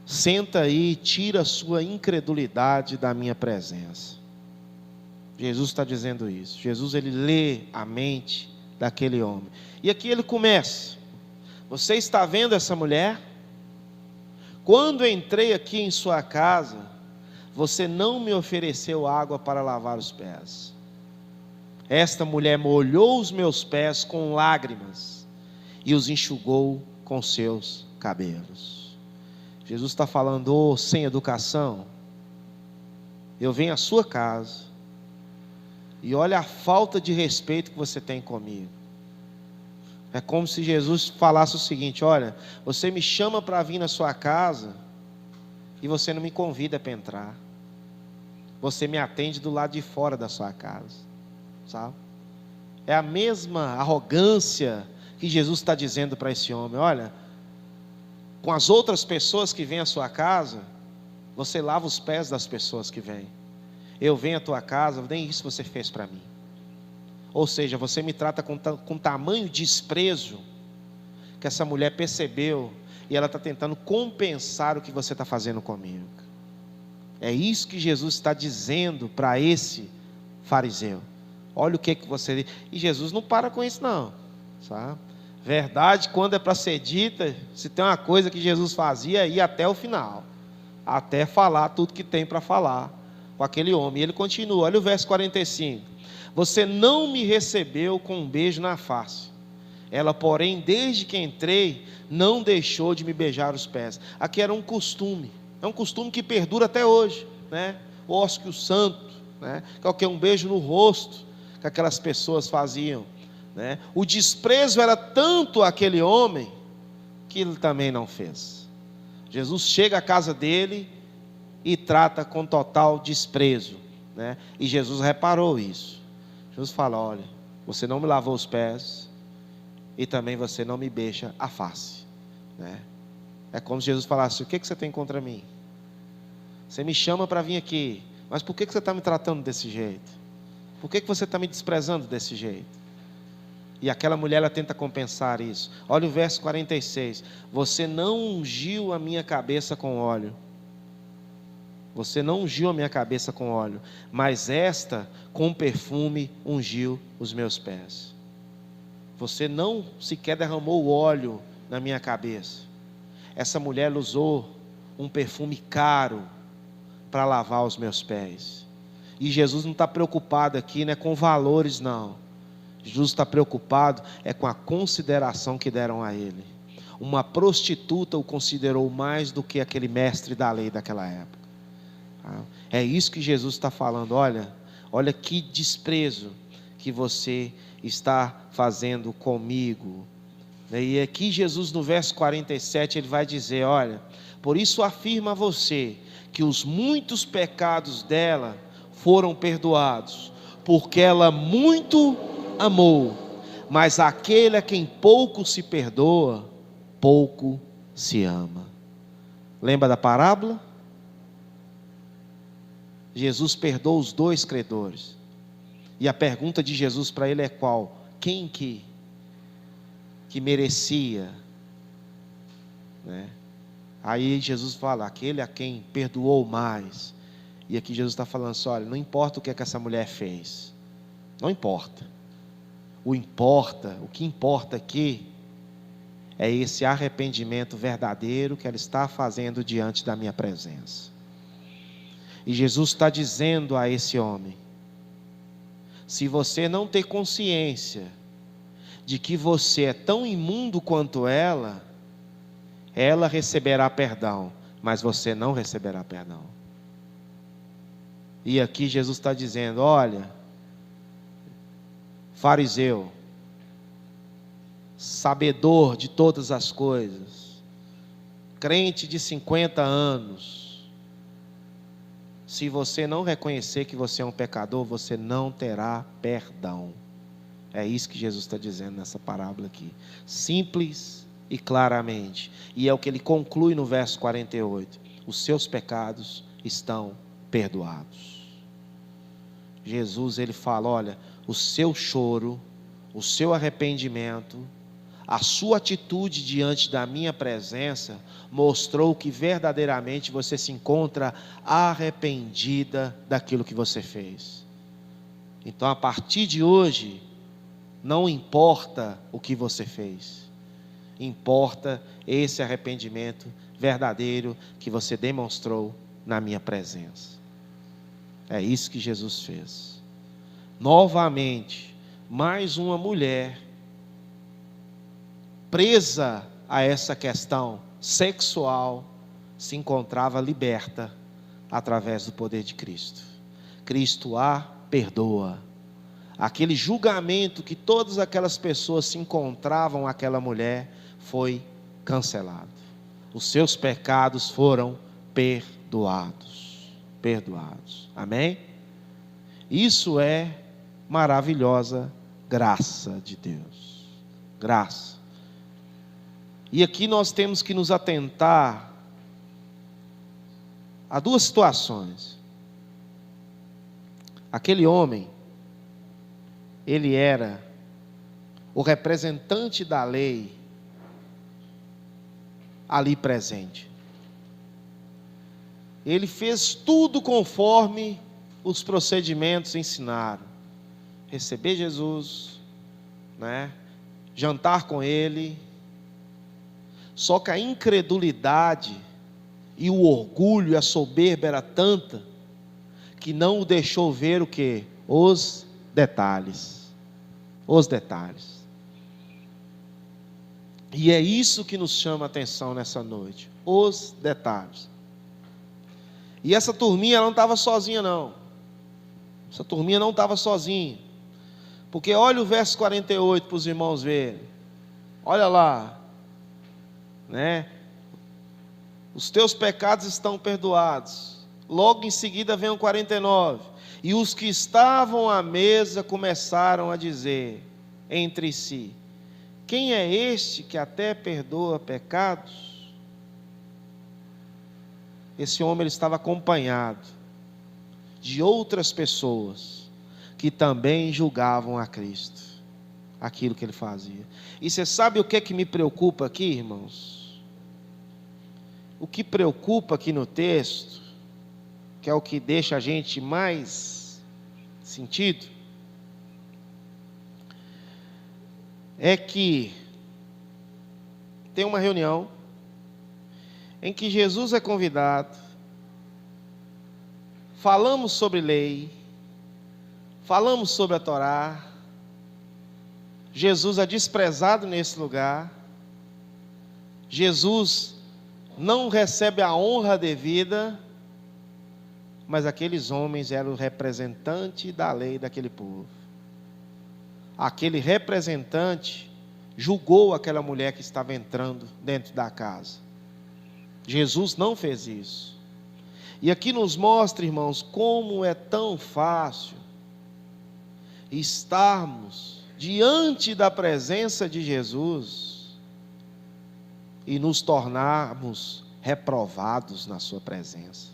S1: Senta aí e tira a sua incredulidade da minha presença. Jesus está dizendo isso. Jesus ele lê a mente daquele homem. E aqui ele começa: você está vendo essa mulher? Quando entrei aqui em sua casa, você não me ofereceu água para lavar os pés. Esta mulher molhou os meus pés com lágrimas e os enxugou com seus cabelos. Jesus está falando: sem educação, eu venho à sua casa e olha a falta de respeito que você tem comigo. É como se Jesus falasse o seguinte: olha, você me chama para vir na sua casa e você não me convida para entrar. Você me atende do lado de fora da sua casa, sabe? É a mesma arrogância que Jesus está dizendo para esse homem: olha, com as outras pessoas que vêm à sua casa, você lava os pés das pessoas que vêm. Eu venho à tua casa, nem isso você fez para mim. Ou seja, você me trata com tamanho desprezo, que essa mulher percebeu, e ela está tentando compensar o que você está fazendo comigo. É isso que Jesus está dizendo para esse fariseu. Olha o que você... E Jesus não para com isso não, sabe? Verdade, quando é para ser dita, se tem uma coisa que Jesus fazia, é ir até o final, até falar tudo que tem para falar com aquele homem. E ele continua, olha o verso 45. Você não me recebeu com um beijo na face. Ela, porém, desde que entrei, não deixou de me beijar os pés. Aqui era um costume, é um costume que perdura até hoje, né? O ósculo santo, né? Que é um beijo no rosto que aquelas pessoas faziam, né? O desprezo era tanto aquele homem que ele também não fez. Jesus chega à casa dele e trata com total desprezo, né? E Jesus reparou isso. Jesus fala: olha, você não me lavou os pés e também você não me beija a face, né? É como se Jesus falasse: o que você tem contra mim? Você me chama para vir aqui, mas por que você está me tratando desse jeito? Por que você está me desprezando desse jeito? E aquela mulher, ela tenta compensar isso. Olha o verso 46. Você não ungiu a minha cabeça com óleo. Você não ungiu a minha cabeça com óleo, mas esta com perfume ungiu os meus pés. Você não sequer derramou óleo na minha cabeça. Essa mulher usou um perfume caro para lavar os meus pés. E Jesus não está preocupado aqui, né, com valores, não. Jesus está preocupado com a consideração que deram a ele. Uma prostituta o considerou mais do que aquele mestre da lei daquela época. É isso que Jesus está falando. Olha que desprezo que você está fazendo comigo. E aqui Jesus, no verso 47, ele vai dizer: olha, por isso afirma a você que os muitos pecados dela foram perdoados, porque ela muito amou, mas aquele a quem pouco se perdoa, pouco se ama. Lembra da parábola? Jesus perdoou os dois credores, e a pergunta de Jesus para ele é qual? Quem que merecia, né? Aí Jesus fala: aquele a quem perdoou mais. E aqui Jesus está falando assim: olha, não importa o que essa mulher fez, não importa. O que importa aqui é esse arrependimento verdadeiro que ela está fazendo diante da minha presença. E Jesus está dizendo a esse homem: se você não ter consciência de que você é tão imundo quanto ela receberá perdão, mas você não receberá perdão. E aqui Jesus está dizendo: olha, fariseu, sabedor de todas as coisas, crente de 50 anos, se você não reconhecer que você é um pecador, você não terá perdão. É isso que Jesus está dizendo nessa parábola aqui, simples e claramente. E é o que ele conclui no verso 48: os seus pecados estão perdoados. Jesus, ele fala: olha, o seu choro, o seu arrependimento, a sua atitude diante da minha presença mostrou que verdadeiramente você se encontra arrependida daquilo que você fez. Então, a partir de hoje, não importa o que você fez, importa esse arrependimento verdadeiro que você demonstrou na minha presença. É isso que Jesus fez. Novamente, mais uma mulher presa a essa questão sexual se encontrava liberta através do poder de Cristo. Cristo a perdoa. Aquele julgamento que todas aquelas pessoas se encontravam aquela mulher foi cancelado. Os seus pecados foram perdoados. Perdoados. Amém? Isso é maravilhosa graça de Deus. Graça. E aqui nós temos que nos atentar a duas situações. Aquele homem, ele era o representante da lei ali presente. Ele fez tudo conforme os procedimentos ensinaram. Receber Jesus, né? Jantar com ele. Só que a incredulidade e o orgulho e a soberba era tanta que não o deixou ver o quê? Os detalhes. Os detalhes. E é isso que nos chama a atenção nessa noite. Os detalhes. E essa turminha não estava sozinha não. Essa turminha não estava sozinha. Porque olha o verso 48 para os irmãos verem. Olha lá. Né? Os teus pecados estão perdoados. Logo em seguida vem o 49. E os que estavam à mesa começaram a dizer entre si: quem é este que até perdoa pecados? Esse homem ele estava acompanhado de outras pessoas que também julgavam a Cristo, aquilo que ele fazia. E você sabe o que é que me preocupa aqui, irmãos? O que preocupa aqui no texto, que é o que deixa a gente mais sentido, é que tem uma reunião em que Jesus é convidado, falamos sobre lei, falamos sobre a Torá, Jesus é desprezado nesse lugar, Jesus não recebe a honra devida, mas aqueles homens eram o representante da lei daquele povo. Aquele representante julgou aquela mulher que estava entrando dentro da casa. Jesus não fez isso. E aqui nos mostra, irmãos, como é tão fácil estarmos diante da presença de Jesus e nos tornarmos reprovados na sua presença.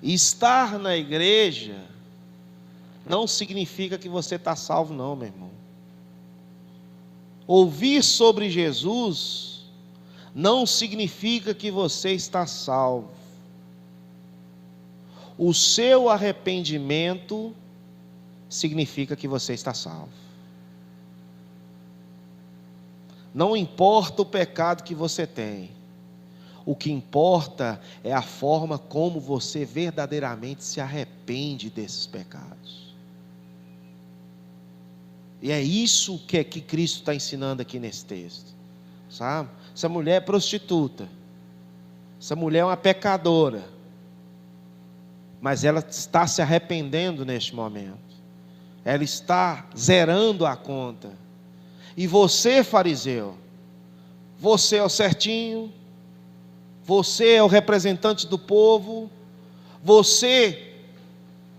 S1: E estar na igreja não significa que você está salvo não, meu irmão. Ouvir sobre Jesus não significa que você está salvo. O seu arrependimento significa que você está salvo. Não importa o pecado que você tem. O que importa é a forma como você verdadeiramente se arrepende desses pecados. E é isso que Cristo está ensinando aqui nesse texto. Sabe? Essa mulher é prostituta. Essa mulher é uma pecadora. Mas ela está se arrependendo neste momento. Ela está zerando a conta. E você, fariseu, você é o certinho, você é o representante do povo, você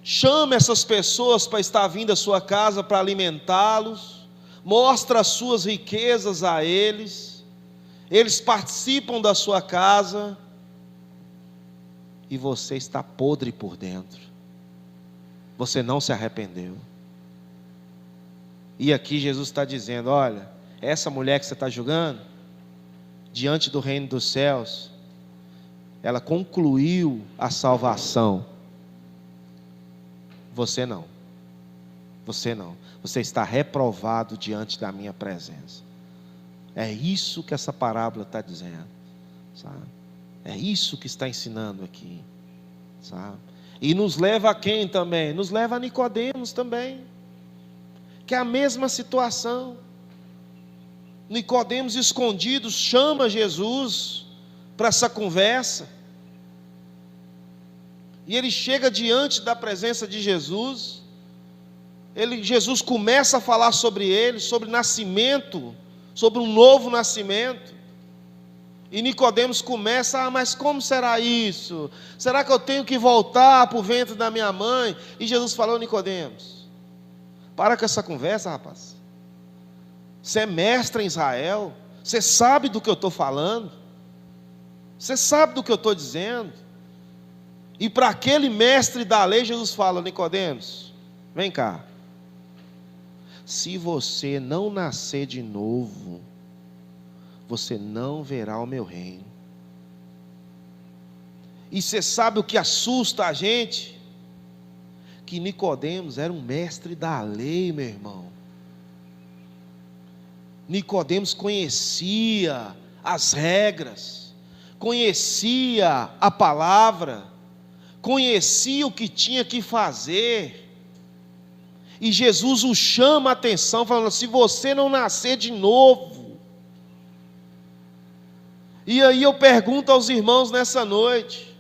S1: chama essas pessoas para estar vindo à sua casa para alimentá-los, mostra as suas riquezas a eles, eles participam da sua casa, e você está podre por dentro, você não se arrependeu. E aqui Jesus está dizendo: olha, essa mulher que você está julgando, diante do reino dos céus, ela concluiu a salvação. Você não. Você não. Você está reprovado diante da minha presença. É isso que essa parábola está dizendo, sabe? É isso que está ensinando aqui, sabe? E nos leva a quem também? Nos leva a Nicodemos também, que é a mesma situação. Nicodemos, escondido, chama Jesus para essa conversa. E ele chega diante da presença de Jesus. Jesus começa a falar sobre ele, sobre nascimento, sobre um novo nascimento. E Nicodemos começa, mas como será isso? Será que eu tenho que voltar para o ventre da minha mãe? E Jesus falou: Nicodemos, para com essa conversa, rapaz. Você é mestre em Israel, você sabe do que eu estou falando, você sabe do que eu estou dizendo. E para aquele mestre da lei, Jesus fala: Nicodemos, vem cá. Se você não nascer de novo, você não verá o meu reino. E você sabe o que assusta a gente? Que Nicodemos era um mestre da lei, meu irmão. Nicodemos conhecia as regras, conhecia a palavra, conhecia o que tinha que fazer. E Jesus o chama a atenção, falando: se você não nascer de novo. E aí eu pergunto aos irmãos nessa noite,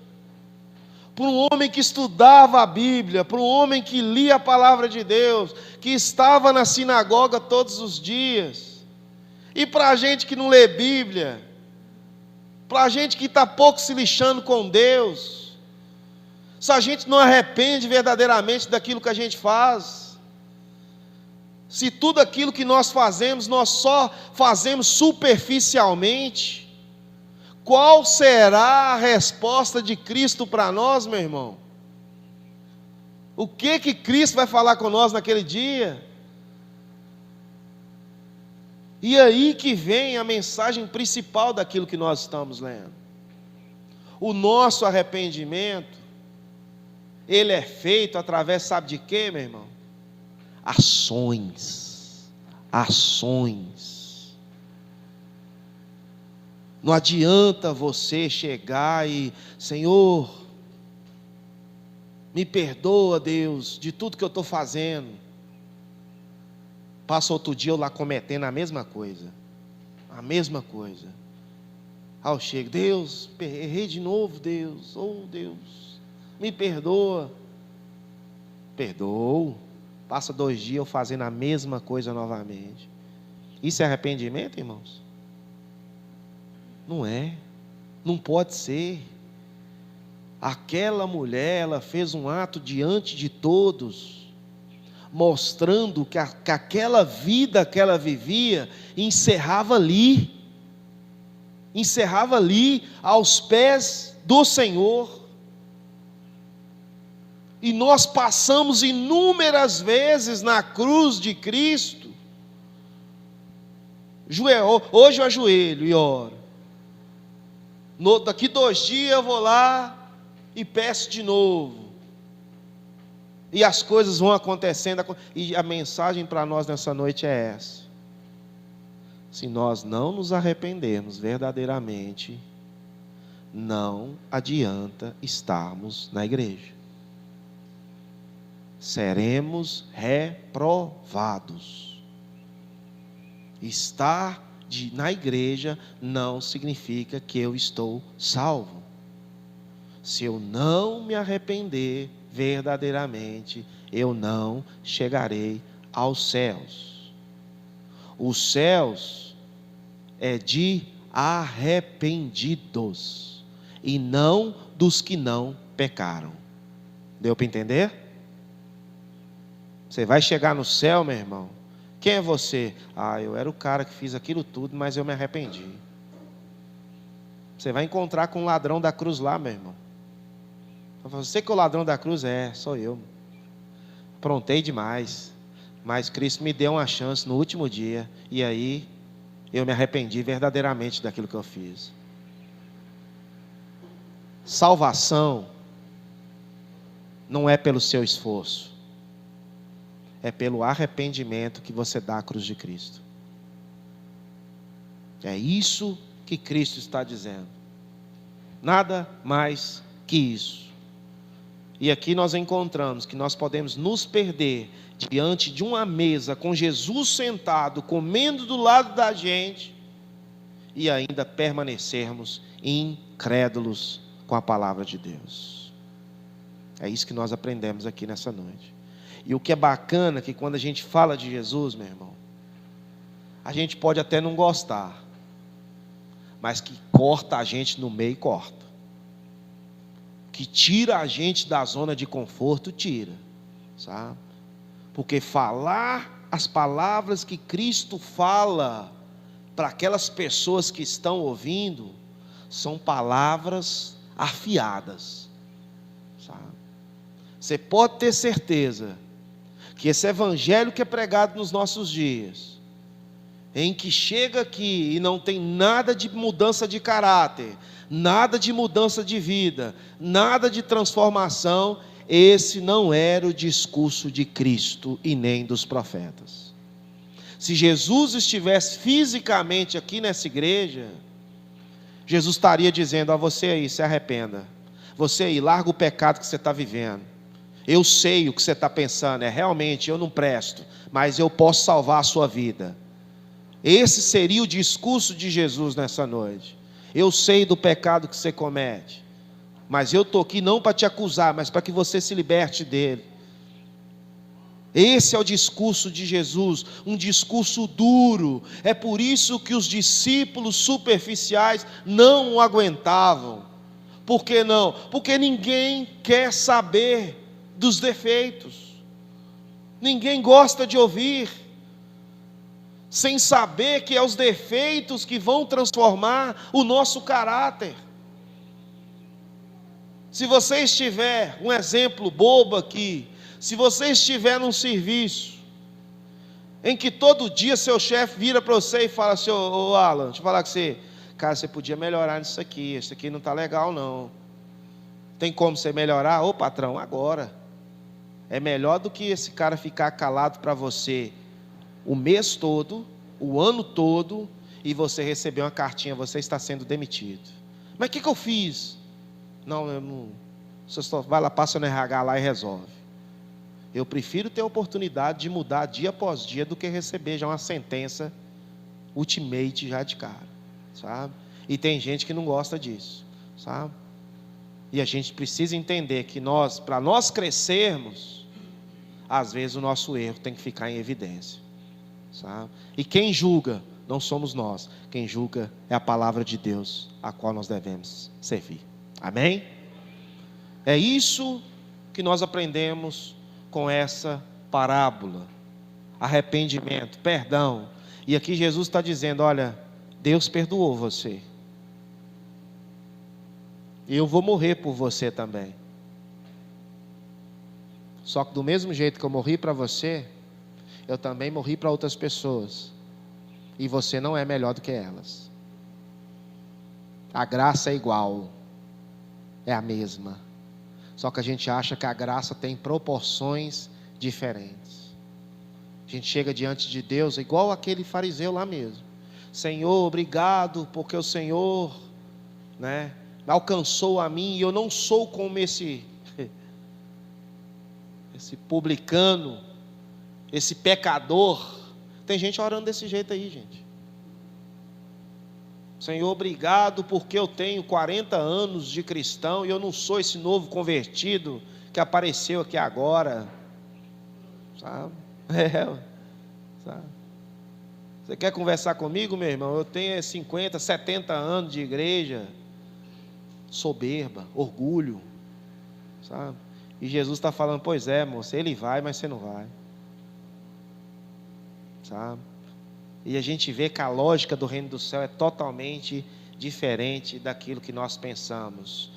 S1: para um homem que estudava a Bíblia, para um homem que lia a palavra de Deus, que estava na sinagoga todos os dias, e para a gente que não lê Bíblia, para a gente que está pouco se lixando com Deus, se a gente não arrepende verdadeiramente daquilo que a gente faz, se tudo aquilo que nós fazemos, nós só fazemos superficialmente, qual será a resposta de Cristo para nós, meu irmão? O que Cristo vai falar com nós naquele dia? E aí que vem a mensagem principal daquilo que nós estamos lendo. O nosso arrependimento, ele é feito através, sabe de quê, meu irmão? Ações. Não adianta você chegar e: Senhor, me perdoa, Deus, de tudo que eu estou fazendo. Passa outro dia eu lá cometendo a mesma coisa. Aí eu chego: Deus, errei de novo, Deus. Oh, Deus, me perdoa. Perdoo. Passa 2 dias eu fazendo a mesma coisa novamente. Isso é arrependimento, irmãos? Não é, não pode ser. Aquela mulher, ela fez um ato diante de todos, mostrando que aquela vida que ela vivia, encerrava ali, aos pés do Senhor. E nós passamos inúmeras vezes na cruz de Cristo. Hoje eu ajoelho e oro. Daqui 2 dias eu vou lá e peço de novo. E as coisas vão acontecendo. E a mensagem para nós nessa noite é essa: se nós não nos arrependermos verdadeiramente, não adianta estarmos na igreja. Seremos reprovados. Estar na igreja não significa que eu estou salvo. Se eu não me arrepender verdadeiramente, eu não chegarei aos céus. Os céus é de arrependidos e não dos que não pecaram. Deu para entender? Você vai chegar no céu, meu irmão. Quem é você? Eu era o cara que fiz aquilo tudo, mas eu me arrependi. Você vai encontrar com o ladrão da cruz lá, meu irmão. Você que é o ladrão da cruz? Sou eu. Aprontei demais, mas Cristo me deu uma chance no último dia, e aí eu me arrependi verdadeiramente daquilo que eu fiz. Salvação não é pelo seu esforço, é pelo arrependimento que você dá à cruz de Cristo. É isso que Cristo está dizendo. Nada mais que isso. E aqui nós encontramos que nós podemos nos perder diante de uma mesa com Jesus sentado, comendo do lado da gente, e ainda permanecermos incrédulos com a palavra de Deus. É isso que nós aprendemos aqui nessa noite. E o que é bacana é que quando a gente fala de Jesus, meu irmão, a gente pode até não gostar, mas que corta a gente no meio, corta. Que tira a gente da zona de conforto, tira, sabe? Porque falar as palavras que Cristo fala para aquelas pessoas que estão ouvindo, são palavras afiadas, sabe? Você pode ter certeza que esse evangelho que é pregado nos nossos dias, em que chega aqui e não tem nada de mudança de caráter, nada de mudança de vida, nada de transformação, esse não era o discurso de Cristo e nem dos profetas. Se Jesus estivesse fisicamente aqui nessa igreja, Jesus estaria dizendo a você aí, se arrependa, você aí, larga o pecado que você está vivendo. Eu sei o que você está pensando, realmente eu não presto, mas eu posso salvar a sua vida. Esse seria o discurso de Jesus nessa noite. Eu sei do pecado que você comete, mas eu estou aqui não para te acusar, mas para que você se liberte dele. Esse é o discurso de Jesus, um discurso duro. É por isso que os discípulos superficiais não o aguentavam. Por que não? Porque ninguém quer saber dos defeitos. Ninguém gosta de ouvir, sem saber que é os defeitos que vão transformar o nosso caráter. Se você estiver, um exemplo bobo aqui, se você estiver num serviço, em que todo dia seu chefe vira para você e fala assim, ô Alan, deixa eu falar com você, cara, você podia melhorar nisso aqui, isso aqui não está legal não. Tem como você melhorar? Ô patrão, agora. É melhor do que esse cara ficar calado para você o mês todo, o ano todo, e você receber uma cartinha, você está sendo demitido. Mas o que eu fiz? Não, eu não. Você só vai lá, passa no RH lá e resolve. Eu prefiro ter a oportunidade de mudar dia após dia do que receber já uma sentença ultimate já de cara, sabe? E tem gente que não gosta disso, sabe? E a gente precisa entender que nós, para nós crescermos, às vezes o nosso erro tem que ficar em evidência, sabe? E quem julga não somos nós, quem julga é a palavra de Deus, a qual nós devemos servir. Amém? É isso que nós aprendemos com essa parábola. Arrependimento, perdão. E aqui Jesus está dizendo, olha, Deus perdoou você. E eu vou morrer por você também. Só que do mesmo jeito que eu morri para você, eu também morri para outras pessoas. E você não é melhor do que elas. A graça é igual. É a mesma. Só que a gente acha que a graça tem proporções diferentes. A gente chega diante de Deus igual aquele fariseu lá mesmo. Senhor, obrigado, porque o Senhor, né, alcançou a mim, e eu não sou como esse publicano, esse pecador. Tem gente orando desse jeito aí, gente. Senhor, obrigado porque eu tenho 40 anos de cristão e eu não sou esse novo convertido que apareceu aqui agora, sabe? Sabe? Você quer conversar comigo, meu irmão? Eu tenho 50, 70 anos de igreja. Soberba, orgulho, sabe? E Jesus está falando, pois é, moça, ele vai, mas você não vai, sabe? E a gente vê que a lógica do reino do céu é totalmente diferente daquilo que nós pensamos.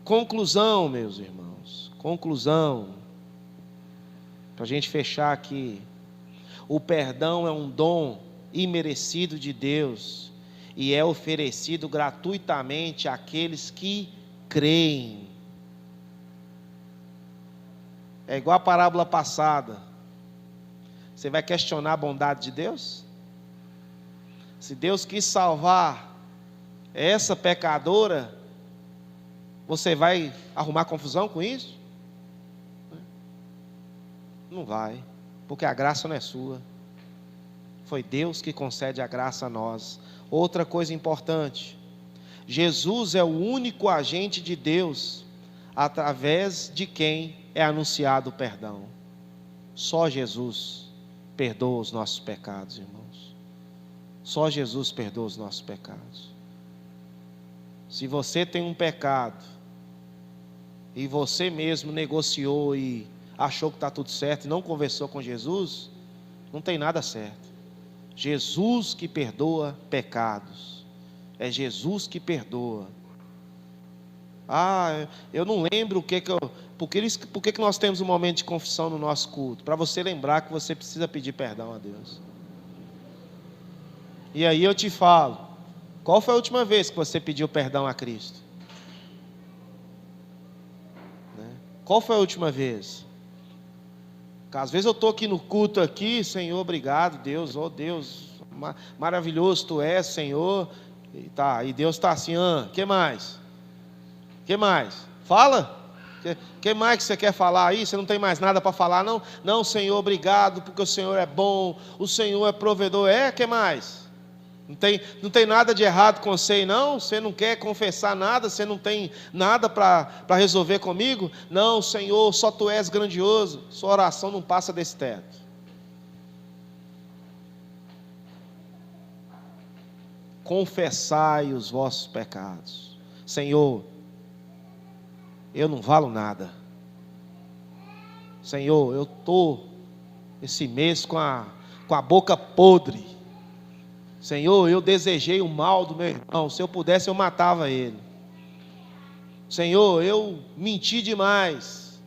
S1: Conclusão, meus irmãos, conclusão, para a gente fechar aqui. O perdão é um dom imerecido de Deus e é oferecido gratuitamente àqueles que creem. É igual a parábola passada. Você vai questionar a bondade de Deus? Se Deus quis salvar essa pecadora, você vai arrumar confusão com isso? Não vai, porque a graça não é sua. Foi Deus que concede a graça a nós. Outra coisa importante, Jesus é o único agente de Deus através de quem é anunciado o perdão. Só Jesus perdoa os nossos pecados, irmãos. Só Jesus perdoa os nossos pecados. Se você tem um pecado e você mesmo negociou e achou que está tudo certo e não conversou com Jesus, não tem nada certo. Jesus que perdoa pecados. É Jesus que perdoa. Eu não lembro por que nós temos um momento de confissão no nosso culto? Para você lembrar que você precisa pedir perdão a Deus. E aí eu te falo, qual foi a última vez que você pediu perdão a Cristo? Né? Qual foi a última vez? Porque às vezes eu estou aqui no culto aqui, Senhor, obrigado, Deus, oh Deus, maravilhoso Tu és, Senhor. E Deus está assim, que mais? Que mais? Fala. Que mais que você quer falar aí? Você não tem mais nada para falar, não? Não, Senhor, obrigado, porque o Senhor é bom, o Senhor é provedor. Que mais? Não tem nada de errado com você, não? Você não quer confessar nada? Você não tem nada para resolver comigo? Não, Senhor, só Tu és grandioso. Sua oração não passa desse teto. Confessai os vossos pecados. Senhor, eu não valo nada. Senhor, eu estou esse mês com a boca podre. Senhor, eu desejei o mal do meu irmão. Se eu pudesse, eu matava ele. Senhor, eu menti demais.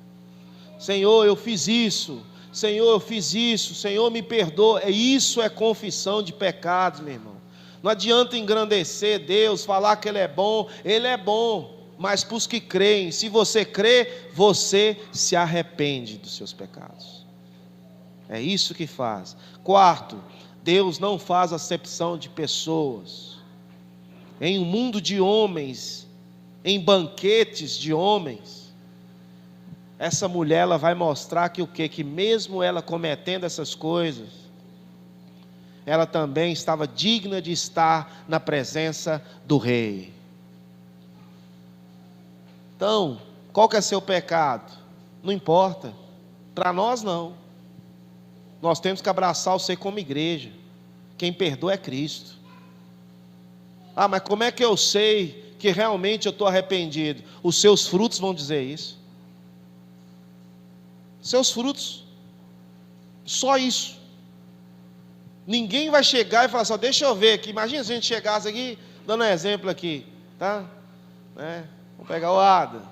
S1: Senhor, eu fiz isso. Senhor, eu fiz isso. Senhor, me perdoa. Isso é confissão de pecados, meu irmão. Não adianta engrandecer Deus, falar que Ele é bom. Ele é bom, mas para os que creem, se você crê, você se arrepende dos seus pecados. É isso que faz. Quarto, Deus não faz acepção de pessoas. Em um mundo de homens, em banquetes de homens, essa mulher ela vai mostrar que que mesmo ela cometendo essas coisas, ela também estava digna de estar na presença do rei. Então, qual que é seu pecado? Não importa. Para nós não. Nós temos que abraçar você como igreja. Quem perdoa é Cristo. Mas como é que eu sei que realmente eu estou arrependido? Os seus frutos vão dizer isso. Seus frutos. Só isso. Ninguém vai chegar e falar assim, deixa eu ver aqui. Imagina se a gente chegasse aqui, dando um exemplo aqui, tá? Vamos pegar o Ada.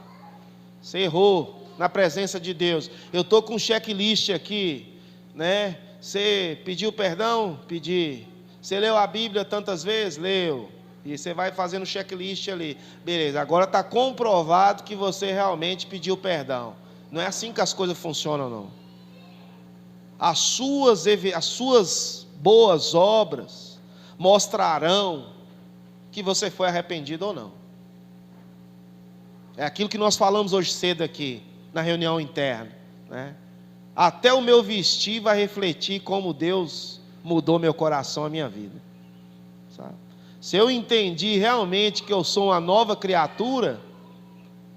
S1: Você errou na presença de Deus. Eu estou com um checklist aqui, né? Você pediu perdão? Pedi. Você leu a Bíblia tantas vezes? Leu. E você vai fazendo checklist ali. Beleza, agora está comprovado que você realmente pediu perdão. Não é assim que as coisas funcionam, não. As suas boas obras mostrarão que você foi arrependido ou não. É aquilo que nós falamos hoje cedo aqui, na reunião interna, né? Até o meu vestir vai refletir como Deus mudou meu coração, a minha vida, sabe? Se eu entendi realmente que eu sou uma nova criatura,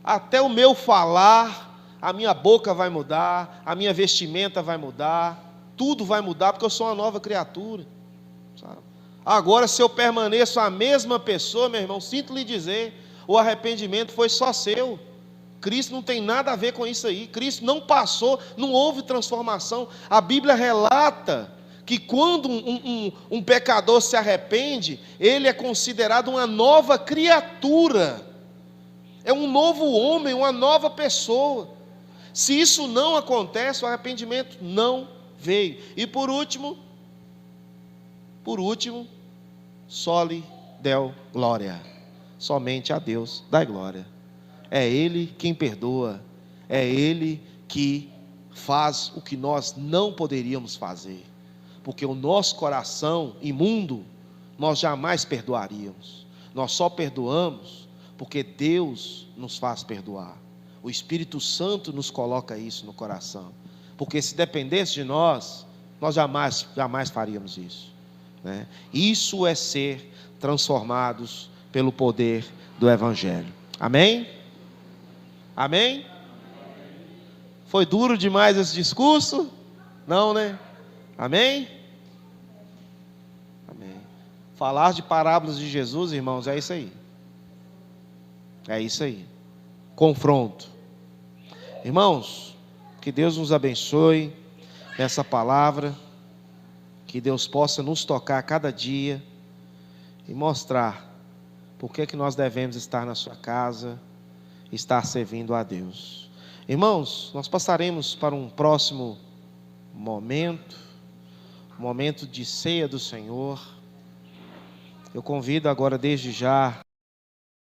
S1: até o meu falar, a minha boca vai mudar, a minha vestimenta vai mudar, tudo vai mudar, porque eu sou uma nova criatura, sabe? Agora, se eu permaneço a mesma pessoa, meu irmão, sinto lhe dizer, o arrependimento foi só seu. Cristo não tem nada a ver com isso aí. Cristo não passou, não houve transformação. A Bíblia relata que quando um pecador se arrepende, ele é considerado uma nova criatura. É um novo homem, uma nova pessoa. Se isso não acontece, o arrependimento não veio. E por último, soli deo glória. Somente a Deus dá glória. É Ele quem perdoa, é Ele que faz o que nós não poderíamos fazer, porque o nosso coração imundo, nós jamais perdoaríamos, nós só perdoamos porque Deus nos faz perdoar, o Espírito Santo nos coloca isso no coração, porque se dependesse de nós jamais faríamos isso, né? Isso é ser transformados pelo poder do Evangelho, amém? Amém? Foi duro demais esse discurso? Não, né? Amém? Amém. Falar de parábolas de Jesus, irmãos, é isso aí. É isso aí. Confronto. Irmãos, que Deus nos abençoe nessa palavra, que Deus possa nos tocar a cada dia e mostrar por que nós devemos estar na sua casa, estar servindo a Deus. Irmãos, nós passaremos para um próximo momento de ceia do Senhor. Eu convido agora desde já